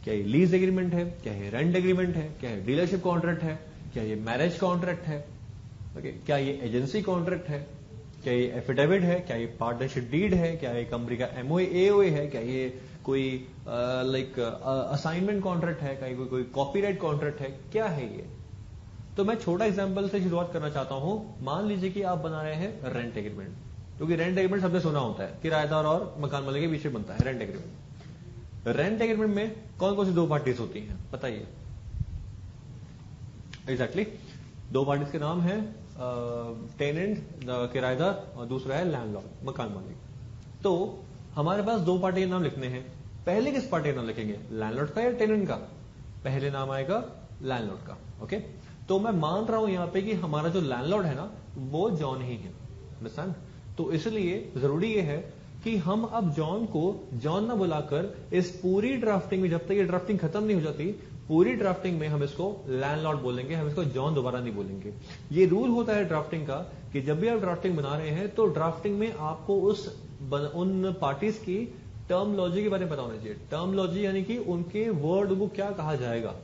क्या ये लीज एग्रीमेंट है, क्या ये रेंट एग्रीमेंट है, क्या ये डीलरशिप कॉन्ट्रैक्ट है, क्या ये मैरिज कॉन्ट्रैक्ट है, ओके, क्या ये एजेंसी कॉन्ट्रैक्ट है, क्या ये एफिडेविट है, क्या ये पार्टनरशिप डीड है, क्या ये कंपनी का MOA AOA है, क्या ये कोई लाइक असाइनमेंट कॉन्ट्रैक्ट है, कहीं कोई कॉपीराइट कॉन्ट्रैक्ट है, क्या है ये? तो मैं छोटा एग्जांपल से शुरुआत करना चाहता हूं। मान लीजिए कि आप बना रहे हैं रेंट एग्रीमेंट, क्योंकि रेंट एग्रीमेंट सबने सुना होता है, किराएदार और मकान मालिक के बीच में बनता है रेंट एग्रीमेंट। रेंट एग्रीमेंट में कौन कौन सी दो पार्टीज होती हैं बताइए? एग्जैक्टली दो पार्टीज के नाम है टेनेंट किराएदार और दूसरा है लैंडलॉर्ड मकान मालिक। तो हमारे पास दो पार्टी के नाम लिखने हैं। पहले किस पार्टी का नाम लिखेंगे, लैंडलॉर्ड का या टेनेंट का? पहले नाम आएगा लैंडलॉर्ड का। ओके, तो मैं मान रहा हूं यहां पे कि हमारा जो लैंडलॉर्ड है ना वो जॉन ही है, अंडरस्टैंड? तो इसलिए जरूरी ये है कि हम अब जॉन को जॉन ना बुलाकर इस पूरी ड्राफ्टिंग में, जब तक ये ड्राफ्टिंग खत्म नहीं हो जाती, पूरी ड्राफ्टिंग में हम इसको लैंडलॉर्ड बोलेंगे, हम इसको जॉन दोबारा नहीं बोलेंगे। ये रूल होता है ड्राफ्टिंग का कि जब भी आप ड्राफ्टिंग बना रहे हैं तो ड्राफ्टिंग में आपको उन पार्टीज की टर्मोलॉजी के बारे में पता होना चाहिए। टर्मोलॉजी यानी कि उनके वर्ड को क्या कहा जाएगा।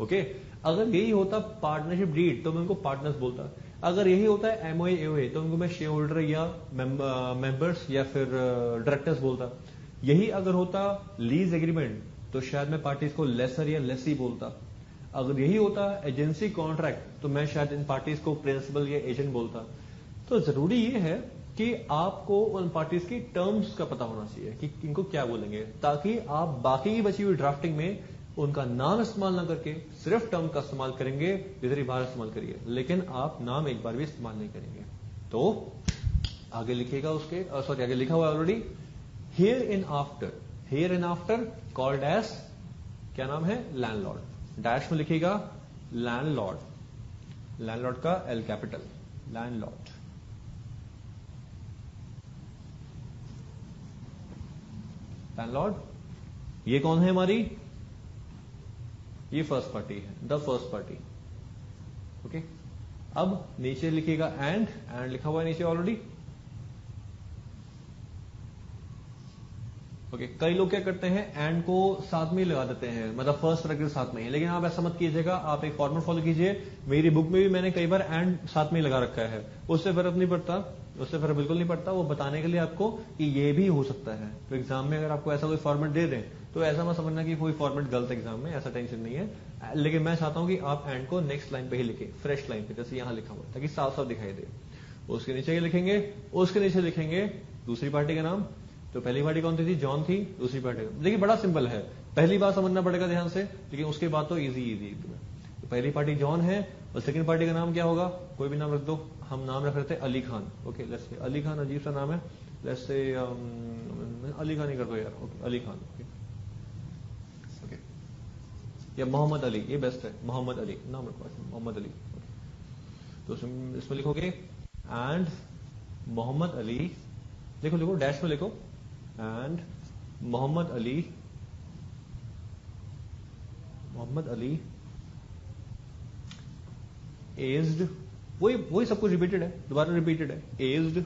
ओके, अगर यही होता पार्टनरशिप डीड तो मैं उनको पार्टनर्स बोलता। अगर यही होता है एमओए एओए तो उनको मैं शेयर होल्डर या मेंबर्स या फिर डायरेक्टर्स बोलता। यही अगर होता लीज एग्रीमेंट तो शायद मैं पार्टीज को लेसर या लेसी बोलता। अगर यही होता एजेंसी कॉन्ट्रैक्ट तो मैं शायद इन पार्टीज को प्रिंसिपल या एजेंट बोलता। तो जरूरी ये है कि आपको उन पार्टीज की टर्म्स का पता होना चाहिए कि इनको क्या बोलेंगे, ताकि आप बाकी की बची हुई ड्राफ्टिंग में उनका नाम इस्तेमाल ना करके सिर्फ टर्म का इस्तेमाल करेंगे। इधर बाहर इस्तेमाल करिए, लेकिन आप नाम एक बार भी इस्तेमाल नहीं करेंगे। तो आगे लिखेगा उसके सॉरी आगे लिखा हुआ already, hereinafter called as, क्या नाम है, लैंडलॉर्ड। डैश में लिखेगा लैंडलॉर्ड का एल कैपिटल, लैंडलॉर्ड। ये कौन है हमारी, ये फर्स्ट पार्टी है, द फर्स्ट पार्टी। ओके, अब नीचे लिखेगा एंड लिखा हुआ है नीचे ऑलरेडी। ओके, कई लोग क्या करते हैं एंड को साथ में ही लगा देते हैं, मतलब फर्स्ट पैराग्राफ साथ में ही, लेकिन आप ऐसा मत कीजिएगा। आप एक फॉर्मेट फॉलो कीजिए। मेरी बुक में भी मैंने कई बार एंड साथ में ही लगा रखा है, उससे फर्क नहीं पड़ता, उससे फर्क बिल्कुल नहीं पड़ता। वो बताने के लिए आपको कि ये भी हो सकता है। तो एग्जाम में अगर आपको ऐसा कोई फॉर्मेट दे दें तो ऐसा मत समझना कि कोई फॉर्मेट गलत एग्जाम में, ऐसा टेंशन नहीं है। लेकिन मैं चाहता हूं कि आप एंड को नेक्स्ट लाइन पे ही लिखें, फ्रेश लाइन पे, जैसे यहां लिखा हुआ, ताकि साफ साफ दिखाई दे। उसके नीचे लिखेंगे, उसके नीचे लिखेंगे दूसरी पार्टी का नाम। तो पहली पार्टी कौन थी, जॉन थी। दूसरी पार्टी, देखिए बड़ा सिंपल है, पहली बार समझना पड़ेगा ध्यान से, लेकिन उसके बाद तो इजी। तो पहली पार्टी जॉन है और सेकंड पार्टी का नाम क्या होगा, कोई भी नाम रख दो। हम नाम रख रहे थे Ali Khan. Okay, let's say Ali Khan, अजीब सा नाम है, लेट्स से अली खान ही कर दो यार। ओके, अली खान। ओके, या मोहम्मद अली, ये बेस्ट है, मोहम्मद अली नाम रखो, मोहम्मद अली। तो इसमें लिखोगे एंड मोहम्मद अली, लिखो डैश में लिखो, एंड मोहम्मद अली एज्ड, वही सब कुछ रिपीटेड है, दोबारा रिपीटेड है। Aged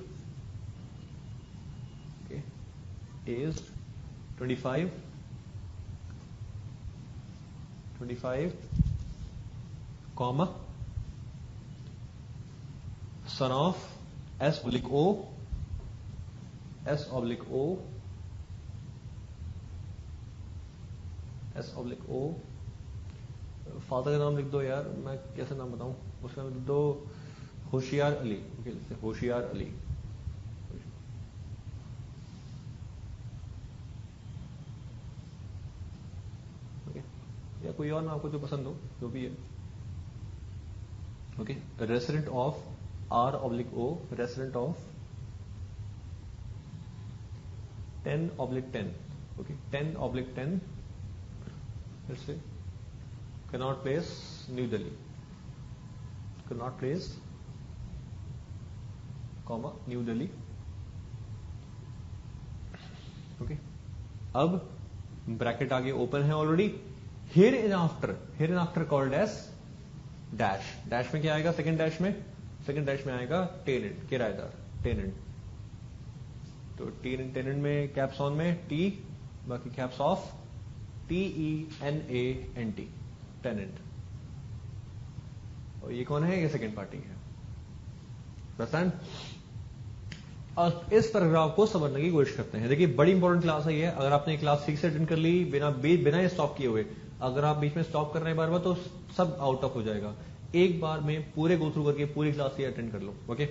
25 comma son of S/O father का नाम लिख दो यार, मैं कैसे नाम बताऊं, उसका नाम लिख दो होशियार अली। होशियार अली। ओके, या कोई और नाम आपको जो पसंद हो, जो भी है। Okay, resident of R/O, resident of 10/10। Okay, 10/10, let's say Connaught Place, New Delhi, Connaught Place, comma New Delhi. Okay, अब ब्रैकेट आगे ओपन है already. Hereinafter called as dash. Dash में क्या आएगा, सेकंड डैश में आएगा टेनेंट, किराएदार, टेनेंट। तो टेनेंट में कैप्स ऑन में टी, बाकी कैप्स ऑफ TENANT, टेनेंट। और ये कौन है, ये सेकंड पार्टी है। और इस पैराग्राफ को समझने की कोशिश करते हैं। देखिए बड़ी इंपॉर्टेंट क्लास है ये। अगर आपने क्लास ठीक से अटेंड कर ली बिना स्टॉप किए हुए, अगर आप बीच में स्टॉप कर रहे हैं बार बार तो सब आउट ऑफ हो जाएगा। एक बार में पूरे गो थ्रू करके पूरी क्लास ये अटेंड कर लो। ओके,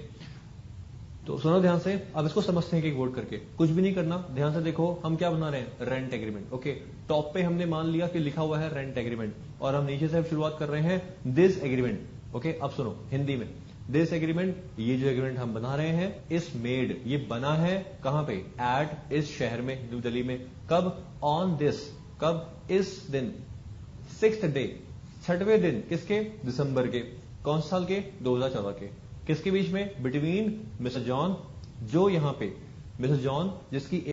तो सुनो ध्यान से। अब इसको समझते हैं कि वर्ड करके कुछ भी नहीं करना। ध्यान से देखो, हम क्या बना रहे हैं, रेंट एग्रीमेंट। ओके, टॉप पे हमने मान लिया कि लिखा हुआ है रेंट एग्रीमेंट, और हम नीचे से शुरुआत कर रहे हैं दिस एग्रीमेंट। ओके, अब सुनो हिंदी में, दिस एग्रीमेंट, ये जो एग्रीमेंट हम बना रहे हैं, इस मेड, ये बना है कहां पे, एट, इस शहर में, न्यू दिल्ली में। कब, ऑन दिस, कब, इस दिन, 6th डे, 6वें दिन, किसके, दिसंबर के, कौन साल के, 2014 के। किसके बीच में, बिटवीन मिस्टर जॉन, जो यहां पे मिस्टर जॉन जिसकी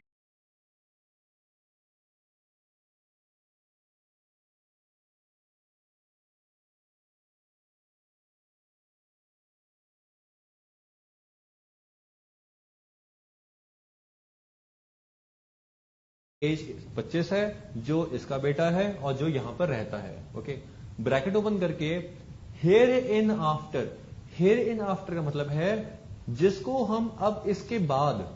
एज 25 है, जो इसका बेटा है और जो यहां पर रहता है। ओके, ब्रैकेट ओपन करके, here in after, here in after का मतलब है जिसको हम अब इसके बाद,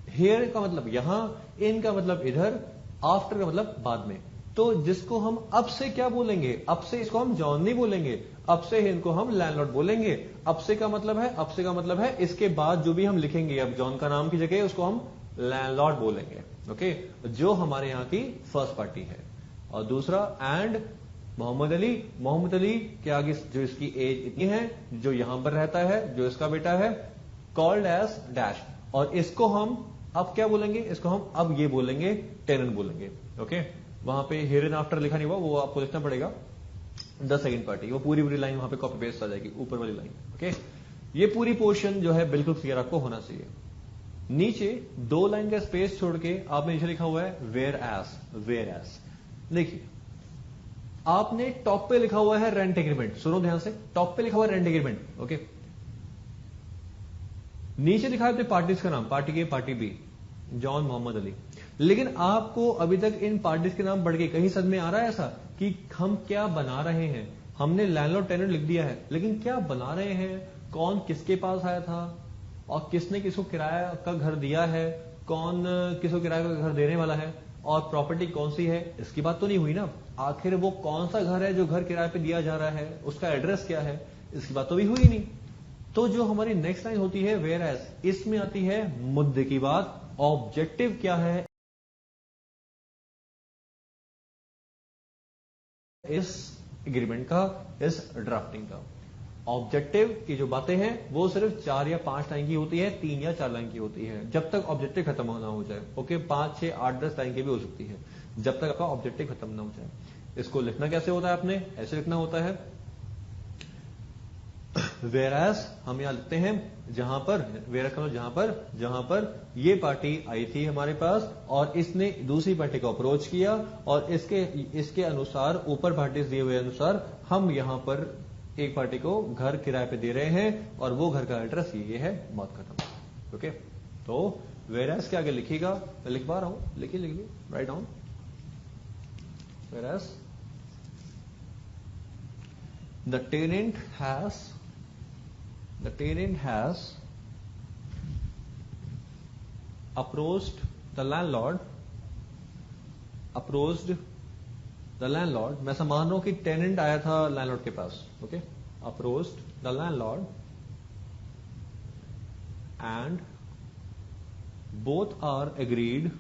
हेयर का मतलब यहां, इन का मतलब इधर, आफ्टर का मतलब बाद में। तो जिसको हम अब से क्या बोलेंगे, अब से इसको हम जॉन नहीं बोलेंगे, अब से इनको हम लैंडलॉर्ड बोलेंगे। अब से का मतलब है, अब से का मतलब है इसके बाद जो भी हम लिखेंगे, अब जॉन का नाम की जगह उसको हम लैंडलॉर्ड बोलेंगे। ओके, जो हमारे यहां की फर्स्ट पार्टी है। और दूसरा, एंड मोहम्मद अली, मोहम्मद अली के आगे जो इसकी एज इतनी है, जो यहां पर रहता है, जो इसका बेटा है, कॉल्ड एज डैश। और इसको हम अब क्या बोलेंगे, इसको हम अब ये बोलेंगे, टेनेंट बोलेंगे। ओके, वहां पे हियर एंड आफ्टर लिखा नहीं हुआ, वो आपको लिखना पड़ेगा, द सेकंड पार्टी। वो पूरी लाइन वहां पे कॉपी पेस्ट आ जाएगी, ऊपर वाली लाइन। ओके, ये पूरी पोर्शन जो है बिल्कुल क्लियर आपको होना चाहिए। नीचे 2 लाइन का स्पेस छोड़ के आपने नीचे लिखा हुआ है वेयर एस, वेयर एस। देखिए आपने टॉप पे लिखा हुआ है रेंट एग्रीमेंट, सुनो ध्यान से, टॉप पे लिखा हुआ है रेंट एग्रीमेंट। ओके, नीचे लिखा है अपने पार्टीज का नाम, party A, party B, John, Mohammed Ali. लेकिन आपको अभी तक इन पार्टीज के नाम बढ़ के कहीं समझ में आ रहा है ऐसा कि हम क्या बना रहे हैं। हमने लैंडलॉर्ड टेनेंट लिख दिया है, लेकिन क्या बना रहे हैं, कौन किसके पास आया था, और किसने किसको किराया का घर दिया है, कौन किसको किराया का घर देने वाला है, और प्रॉपर्टी कौन सी है, इसकी बात तो नहीं हुई ना। आखिर वो कौन सा घर है जो घर किराए पे दिया जा रहा है, उसका एड्रेस क्या है, इसकी बात तो भी हुई नहीं। तो जो हमारी नेक्स्ट लाइन होती है वेयर एज, इसमें आती है मुद्दे की बात, ऑब्जेक्टिव क्या है इस एग्रीमेंट का, इस ड्राफ्टिंग का। ऑब्जेक्टिव की जो बातें हैं वो सिर्फ 4 या 5 लाइन की होती है, 3 या 4 लाइन की होती है, जब तक ऑब्जेक्टिव खत्म होना हो जाए। ओके, 5, 6, 8, 10 लाइन की भी हो सकती है, जब तक आपका ऑब्जेक्टिव खत्म ना हो जाए। इसको लिखना कैसे होता है, आपने ऐसे लिखना होता है, वेरास हम यहां लिखते हैं जहां पर, वेरास का जहां पर ये पार्टी आई थी हमारे पास और इसने दूसरी पार्टी को अप्रोच किया, और इसके अनुसार ऊपर पार्टीज दिए हुए अनुसार हम यहां पर एक पार्टी को घर किराए पे दे रहे हैं, और वो घर का एड्रेस ये है, बात खत्म। ओके, तो वेरास के आगे लिखिएगा, मैं लिख पा रहा हूं, लिखिए, write down, whereas the tenant has approached the landlord, मैं ऐसा मान रहा हूं कि टेनेंट आया था लैंडलॉर्ड के पास। Okay, approached the landlord and both are agreed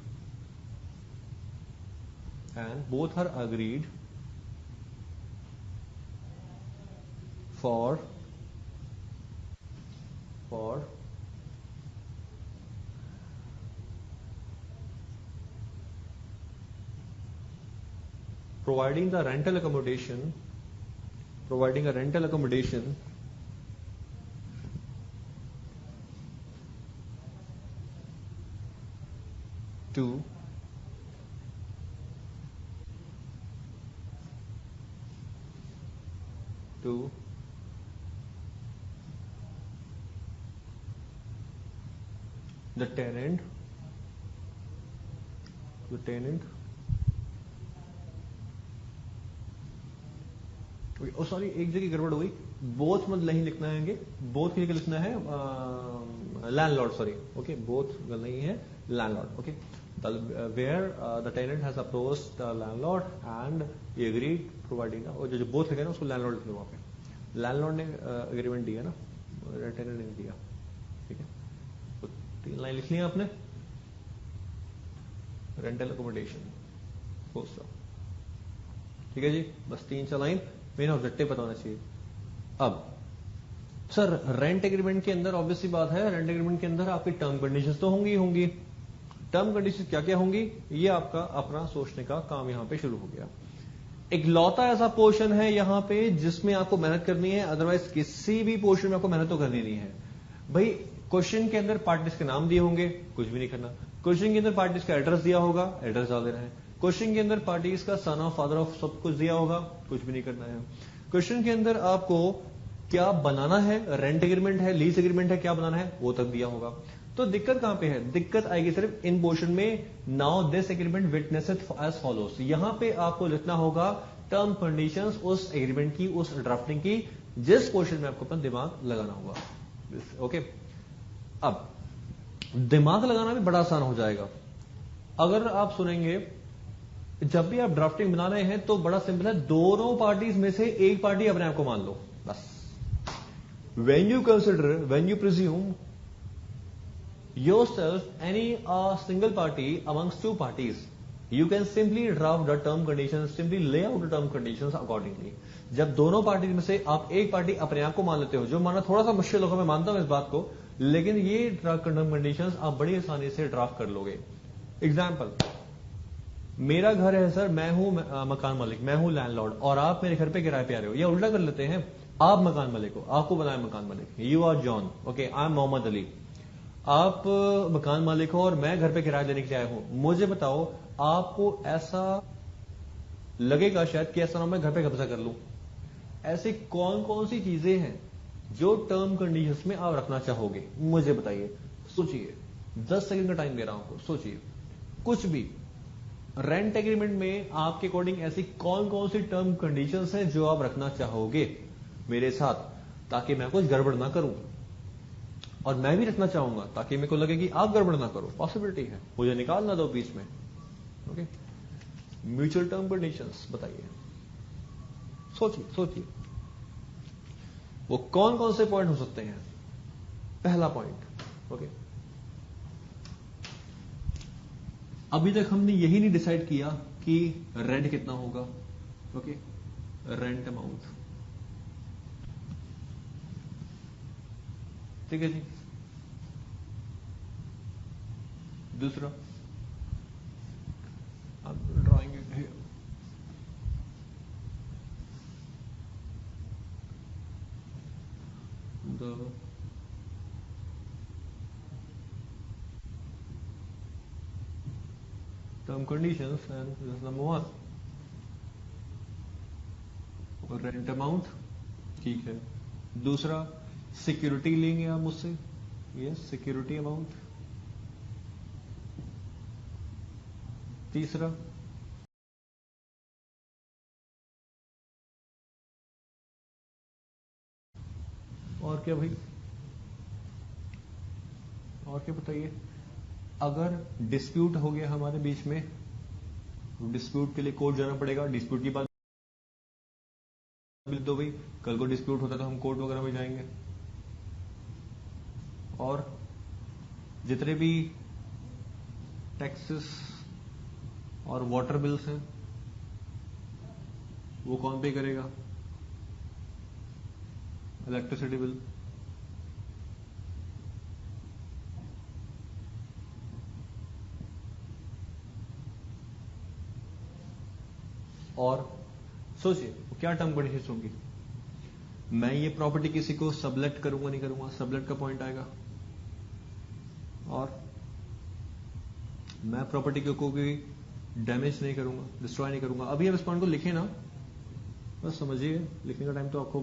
for providing a rental accommodation to the tenant oh sorry, एक जगह गड़बड़ हो गई, बोथ मत नहीं लिखना है, बोथ के लिए लिखना है लैंडलॉर्ड, सॉरी, ओके, बोथ नहीं है, landlord, okay. Where the tenant has approached the landlord and he agreed providing, और जो बोथ लिखा है ना उसको लैंडलॉर्ड लिख लो वहां पे। लैंडलॉर्ड ने एग्रीमेंट दिया ना, टेनेंट ने दिया, ठीक है। तो 3 लाइन लिख लिया आपने, रेंटल अकोमोडेशन, ठीक है जी, बस 3-4 लाइन मेन ऑब्जेक्टिव पता होना चाहिए। अब सर रेंट एग्रीमेंट के अंदर ऑब्वियसली बात है, रेंट एग्रीमेंट के अंदर आपकी टर्म कंडीशंस तो होंगी होंगी। टर्म कंडीशंस क्या क्या होंगी, ये आपका अपना सोचने का काम यहां पे शुरू हो गया। एक लौता ऐसा पोर्शन है यहां पे जिसमें आपको मेहनत करनी है, अदरवाइज किसी भी पोर्शन में आपको मेहनत तो करनी नहीं है भाई। क्वेश्चन के अंदर पार्टीज के नाम दिए होंगे, कुछ भी नहीं करना। क्वेश्चन के अंदर पार्टीज का एड्रेस दिया होगा, एड्रेस डाल देना है। क्वेश्चन के अंदर पार्टीज का सन ऑफ फादर ऑफ सब कुछ दिया होगा, कुछ भी नहीं करना है। क्वेश्चन के अंदर आपको क्या बनाना है, रेंट एग्रीमेंट है, लीज एग्रीमेंट है, क्या बनाना है वो तक दिया होगा। तो दिक्कत कहां पे है, दिक्कत आएगी सिर्फ इन पोर्शन में। Now this agreement witness it as follows, यहां पे आपको लिखना होगा टर्म कंडीशंस उस एग्रीमेंट की, उस ड्राफ्टिंग की, जिस पोर्शन में आपको अपना दिमाग लगाना होगा, ओके। अब दिमाग लगाना भी बड़ा आसान हो जाएगा अगर आप सुनेंगे। जब भी आप ड्राफ्टिंग बना रहे हैं तो बड़ा सिंपल है, दोनों पार्टीज में से एक पार्टी अपने आप को मान लो, बस। when you consider, when you presume yourself any single party amongst two parties, you can simply draft the term conditions, simply lay out the term conditions accordingly. जब दोनों पार्टी में से आप एक पार्टी अपने आप को मान लेते हो, जो मानना थोड़ा सा मुश्किल होगा, मैं मानता हूं इस बात को, लेकिन ये टर्म कंडीशंस आप बड़ी आसानी से ड्राफ्ट कर लोगे। एग्जाम्पल, मेरा घर है सर, मैं हूं मकान मालिक, मैं हूं लैंडलॉर्ड, और आप मेरे घर पे किराए पे आ रहे हो, या उल्टा कर लेते हैं, आप मकान मालिक हो, आपको बनाया मकान मालिक, you are John, okay, I am Mohammad Ali. आप मकान मालिक हो और मैं घर पे किराया देने के लिए आया हूं। मुझे बताओ, आपको ऐसा लगेगा शायद कि ऐसा ना मैं घर पे कब्जा कर लूं। ऐसी कौन कौन सी चीजें हैं जो टर्म कंडीशंस में आप रखना चाहोगे, मुझे बताइए। सोचिए, 10 सेकंड का टाइम दे रहा हूं आपको, सोचिए। कुछ भी रेंट एग्रीमेंट में आपके अकॉर्डिंग ऐसी कौन कौन सी टर्म कंडीशंस हैं जो आप रखना चाहोगे मेरे साथ, ताकि मैं कुछ गड़बड़ ना करूं, और मैं भी रखना चाहूंगा ताकि मेरे को लगे कि आप गड़बड़ ना करो। पॉसिबिलिटी है, मुझे निकाल ना दो बीच में, ओके। म्यूचुअल टर्म कंडीशंस बताइए, सोचिए सोचिए, वो कौन कौन से पॉइंट हो सकते हैं। पहला पॉइंट, ओके, अभी तक हमने यही नहीं डिसाइड किया कि रेंट कितना होगा, ओके, रेंट अमाउंट, ठीक है जी। दूसरा, अब drawing it here, the term conditions and number 1 rent amount, ठीक है। दूसरा, सिक्योरिटी लेंगे आप मुझसे, यस, सिक्योरिटी अमाउंट। तीसरा, और क्या भाई, और क्या बताइए। अगर डिस्प्यूट हो गया हमारे बीच में, डिस्प्यूट के लिए कोर्ट जाना पड़ेगा, डिस्प्यूट की बात लिख दो भाई, कल को डिस्प्यूट होता है तो हम कोर्ट वगैरह में जाएंगे। और जितने भी टैक्सेस और वाटर बिल्स हैं वो कौन पे करेगा, इलेक्ट्रिसिटी बिल। और सोचिए क्या टर्म कंडीशंस होंगी। मैं ये प्रॉपर्टी किसी को सबलेट करूंगा नहीं करूंगा, सबलेट का पॉइंट आएगा। और मैं प्रॉपर्टी को भी डैमेज नहीं करूंगा, डिस्ट्रॉय नहीं करूंगा। अभी आप इस पॉइंट को लिखे ना, बस समझिए, लिखने का टाइम तो आपको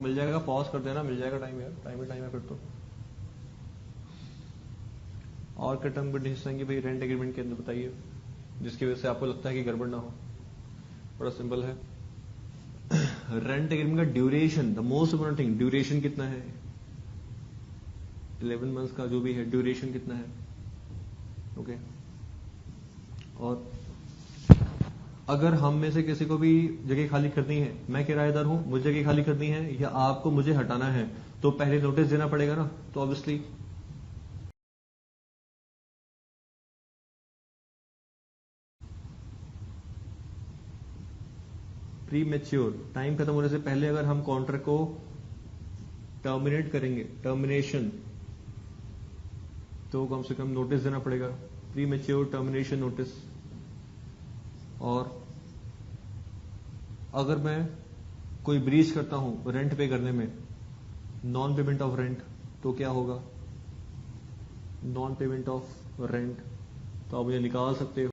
मिल जाएगा, पॉज कर देना, मिल जाएगा टाइम यार, टाइम ही टाइम है फिर तो। और क्या टर्म कंडीशन आएंगे भाई रेंट एग्रीमेंट के अंदर बताइए, जिसकी वजह से आपको लगता है कि गड़बड़ ना हो। बड़ा सिंपल है। रेंट एग्रीमेंट का duration, the most important thing, duration कितना है, 11 मंथ्स का जो भी है ड्यूरेशन कितना है। ओके। और अगर हम में से किसी को भी जगह खाली करनी है, मैं किराएदार हूं, मुझे जगह खाली करनी है या आपको मुझे हटाना है, तो पहले नोटिस देना पड़ेगा ना, तो ऑब्वियसली प्री मेच्योर, टाइम खत्म होने से पहले अगर हम कॉन्ट्रैक्ट को टर्मिनेट करेंगे, टर्मिनेशन, तो कम से कम नोटिस देना पड़ेगा, प्री मेच्योर टर्मिनेशन नोटिस। और अगर मैं कोई ब्रीच करता हूं रेंट पे करने में, नॉन पेमेंट ऑफ रेंट, तो क्या होगा, नॉन पेमेंट ऑफ रेंट, तो आप मुझे निकाल सकते हो।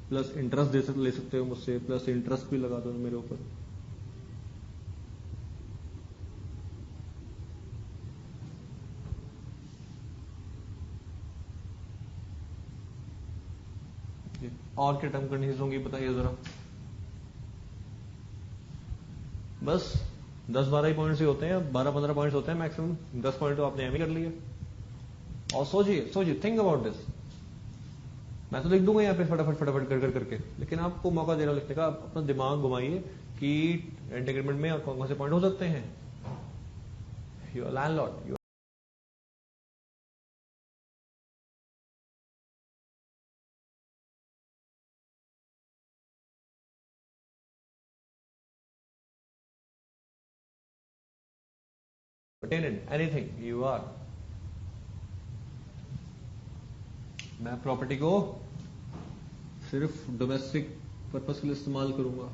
प्लस इंटरेस्ट ले सकते हो मुझसे, प्लस इंटरेस्ट भी लगा दो मेरे ऊपर। और क्या टर्म कंडीशन होंगी बताइए जरा। बस 10-12 ही पॉइंट्स ही होते हैं, 12-15 पॉइंट्स होते हैं मैक्सिमम, 10 पॉइंट तो आपने एम ही कर लिए। और सोचिए थिंक अबाउट दिस। मैं तो लिख दूंगा यहाँ पे फटाफट फटाफट कर करके, लेकिन आपको मौका दे रहा हूं लिखने का, आप अपना दिमाग घुमाइए कि रेंट एग्रीमेंट में और कौन कौन से पॉइंट हो सकते हैं। Your landlord, tenant, anything you are. मैं प्रॉपर्टी को सिर्फ डोमेस्टिक पर्पस के लिए इस्तेमाल करूंगा,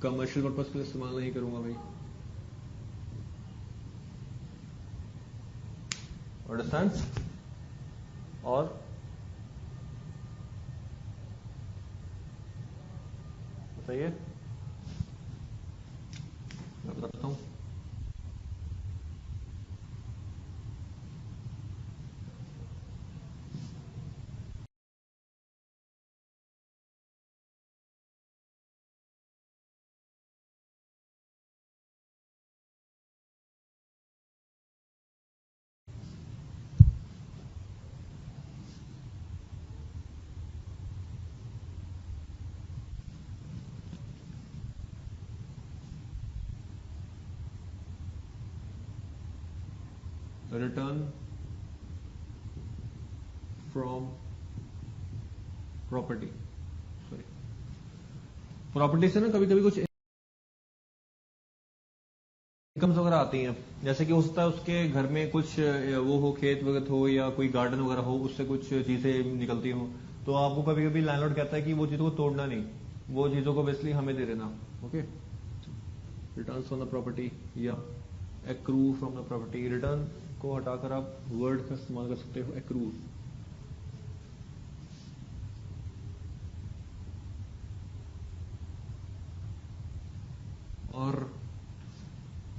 कमर्शियल पर्पस के लिए इस्तेमाल नहीं करूंगा भाई। अंडरस्टैंड। और बताइए, मैं बताता हूं। Return from property, sorry property से ना कभी कभी कुछ इनकम्स वगैरह आती हैं, जैसे कि हो सकता है उसके घर में कुछ वो हो, खेत वगैरह हो या कोई गार्डन वगैरह हो, उससे कुछ चीजें निकलती हो, तो आपको कभी कभी लैंडलॉर्ड कहता है कि वो चीजों को तोड़ना नहीं, वो चीजों को बेसिकली हमें दे देना। Okay. Return from the property या accrue from the property, return को हटाकर आप वर्ड का इस्तेमाल कर सकते हो एक्रू। और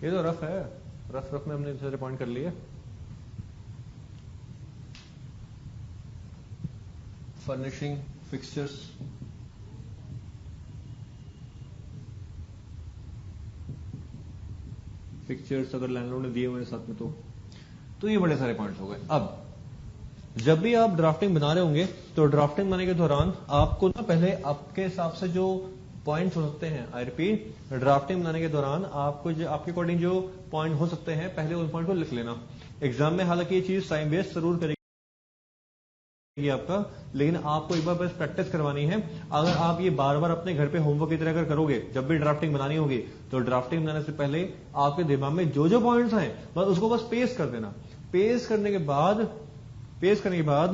ये तो रफ है, रफ रफ में हमने सारे पॉइंट कर लिए। फर्निशिंग फिक्सचर्स, फिक्सचर्स अगर लैंडलॉर्ड ने दिए हुए साथ में, तो ये बड़े सारे पॉइंट्स हो गए। अब जब भी आप ड्राफ्टिंग बना रहे होंगे, तो ड्राफ्टिंग बनाने के दौरान आपको ना पहले आपके हिसाब से जो पॉइंट्स हो सकते हैं, आई रिपीट, ड्राफ्टिंग बनाने के दौरान आपको जो आपके अकॉर्डिंग जो पॉइंट हो सकते हैं, पहले उन पॉइंट को लिख लेना। एग्जाम में हालांकि ये चीज टाइम वेस्ट जरूर करेगी आपका, लेकिन आपको एक बार बस प्रैक्टिस करवानी है। अगर आप ये बार बार अपने घर पे होमवर्क की तरह अगर करोगे, जब भी ड्राफ्टिंग बनानी होगी, तो ड्राफ्टिंग बनाने से पहले आपके दिमाग में जो जो पॉइंट्स हैं बस उसको बस पेस्ट कर देना। पेस्ट करने के बाद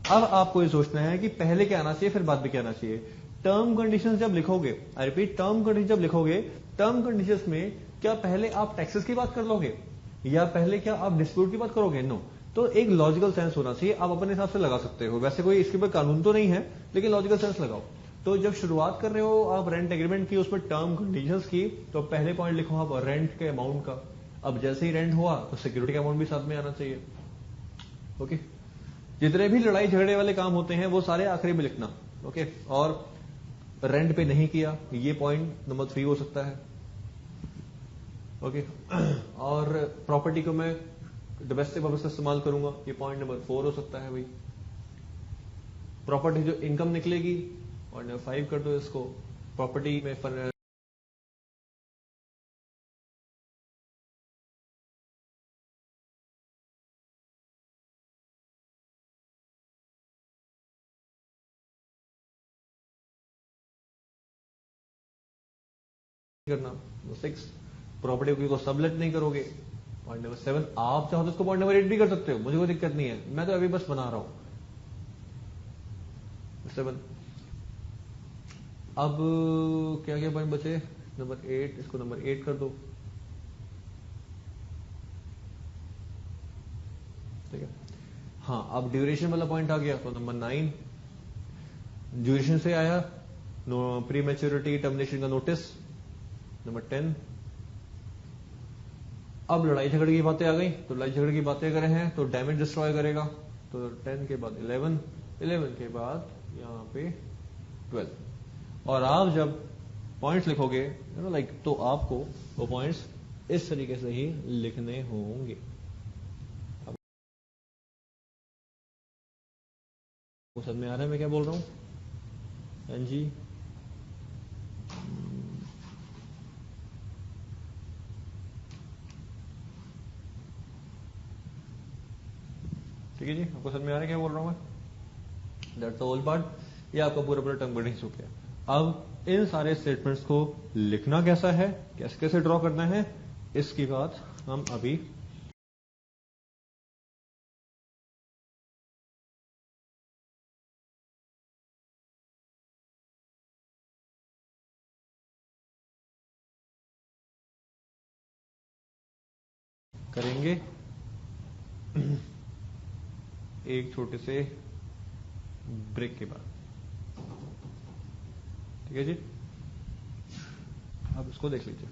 अब आपको ये सोचना है कि पहले क्या आना चाहिए, फिर बाद में क्या आना चाहिए। टर्म कंडीशंस जब लिखोगे, आई रिपीट, टर्म कंडीशन जब लिखोगे, टर्म कंडीशंस में क्या पहले आप टैक्सेस की बात कर लोगे, या पहले क्या आप डिस्प्यूट की बात करोगे? नो। तो एक लॉजिकल सेंस होना चाहिए, आप अपने हिसाब से लगा सकते हो, वैसे कोई इसके ऊपर कानून तो नहीं है, लेकिन लॉजिकल सेंस लगाओ। तो जब शुरुआत कर रहे हो आप रेंट एग्रीमेंट की, उसमें टर्म कंडीशंस की, तो पहले पॉइंट लिखो आप रेंट के अमाउंट का। अब जैसे ही रेंट हुआ तो सिक्योरिटी का अमाउंट भी साथ में आना चाहिए। ओके, जितने भी लड़ाई झगड़े वाले काम होते हैं वो सारे आखिरी में लिखना। ओके, और रेंट पे नहीं किया, ये पॉइंट नंबर 3 हो सकता है। ओके, और प्रॉपर्टी को मैं डोमेस्टिक पर्पस से इस्तेमाल करूंगा, ये पॉइंट नंबर 4 हो सकता है भाई। प्रॉपर्टी जो इनकम निकलेगी, पॉइंट नंबर 5 कर दो इसको। प्रॉपर्टी में करना। 6, प्रॉपर्टी को सबलेट नहीं करोगे। पॉइंट नंबर 7, आप चाहो तो इसको पॉइंट नंबर 8 भी कर सकते हो, मुझे कोई दिक्कत नहीं है, मैं तो अभी बस बना रहा हूं। 7, अब क्या क्या पॉइंट बचे? नंबर 8, इसको नंबर 8 कर दो। ठीक है, हाँ, अब ड्यूरेशन वाला पॉइंट आ गया, तो नंबर 9 ड्यूरेशन से आया, प्री मैच्योरिटी टर्मिनेशन का नोटिस। नंबर 10, अब लड़ाई झगड़े की बातें आ गई, तो लड़ाई झगड़े की बातें अगर हैं तो डैमेज डिस्ट्रॉय करेगा, तो 10 के बाद 11, 11 के बाद यहाँ पे 12। और आप जब पॉइंट्स लिखोगे लाइक, तो आपको वो पॉइंट्स इस तरीके से ही लिखने होंगे। वो समझ में आ रहा है मैं क्या बोल रहा हूँ? हाँ जी, ठीक है जी, आपको समझ में आ रहा है क्या बोल रहा हूँ मैं? That's the whole part. ये आपका पूरा पूरा टर्म कंडीशन हो गया। अब इन सारे स्टेटमेंट्स को लिखना कैसा है, कैसे कैसे ड्रॉ करना है, इसकी बात हम अभी करेंगे एक छोटे से ब्रेक के बाद। ठीक है जी, अब इसको देख लीजिए।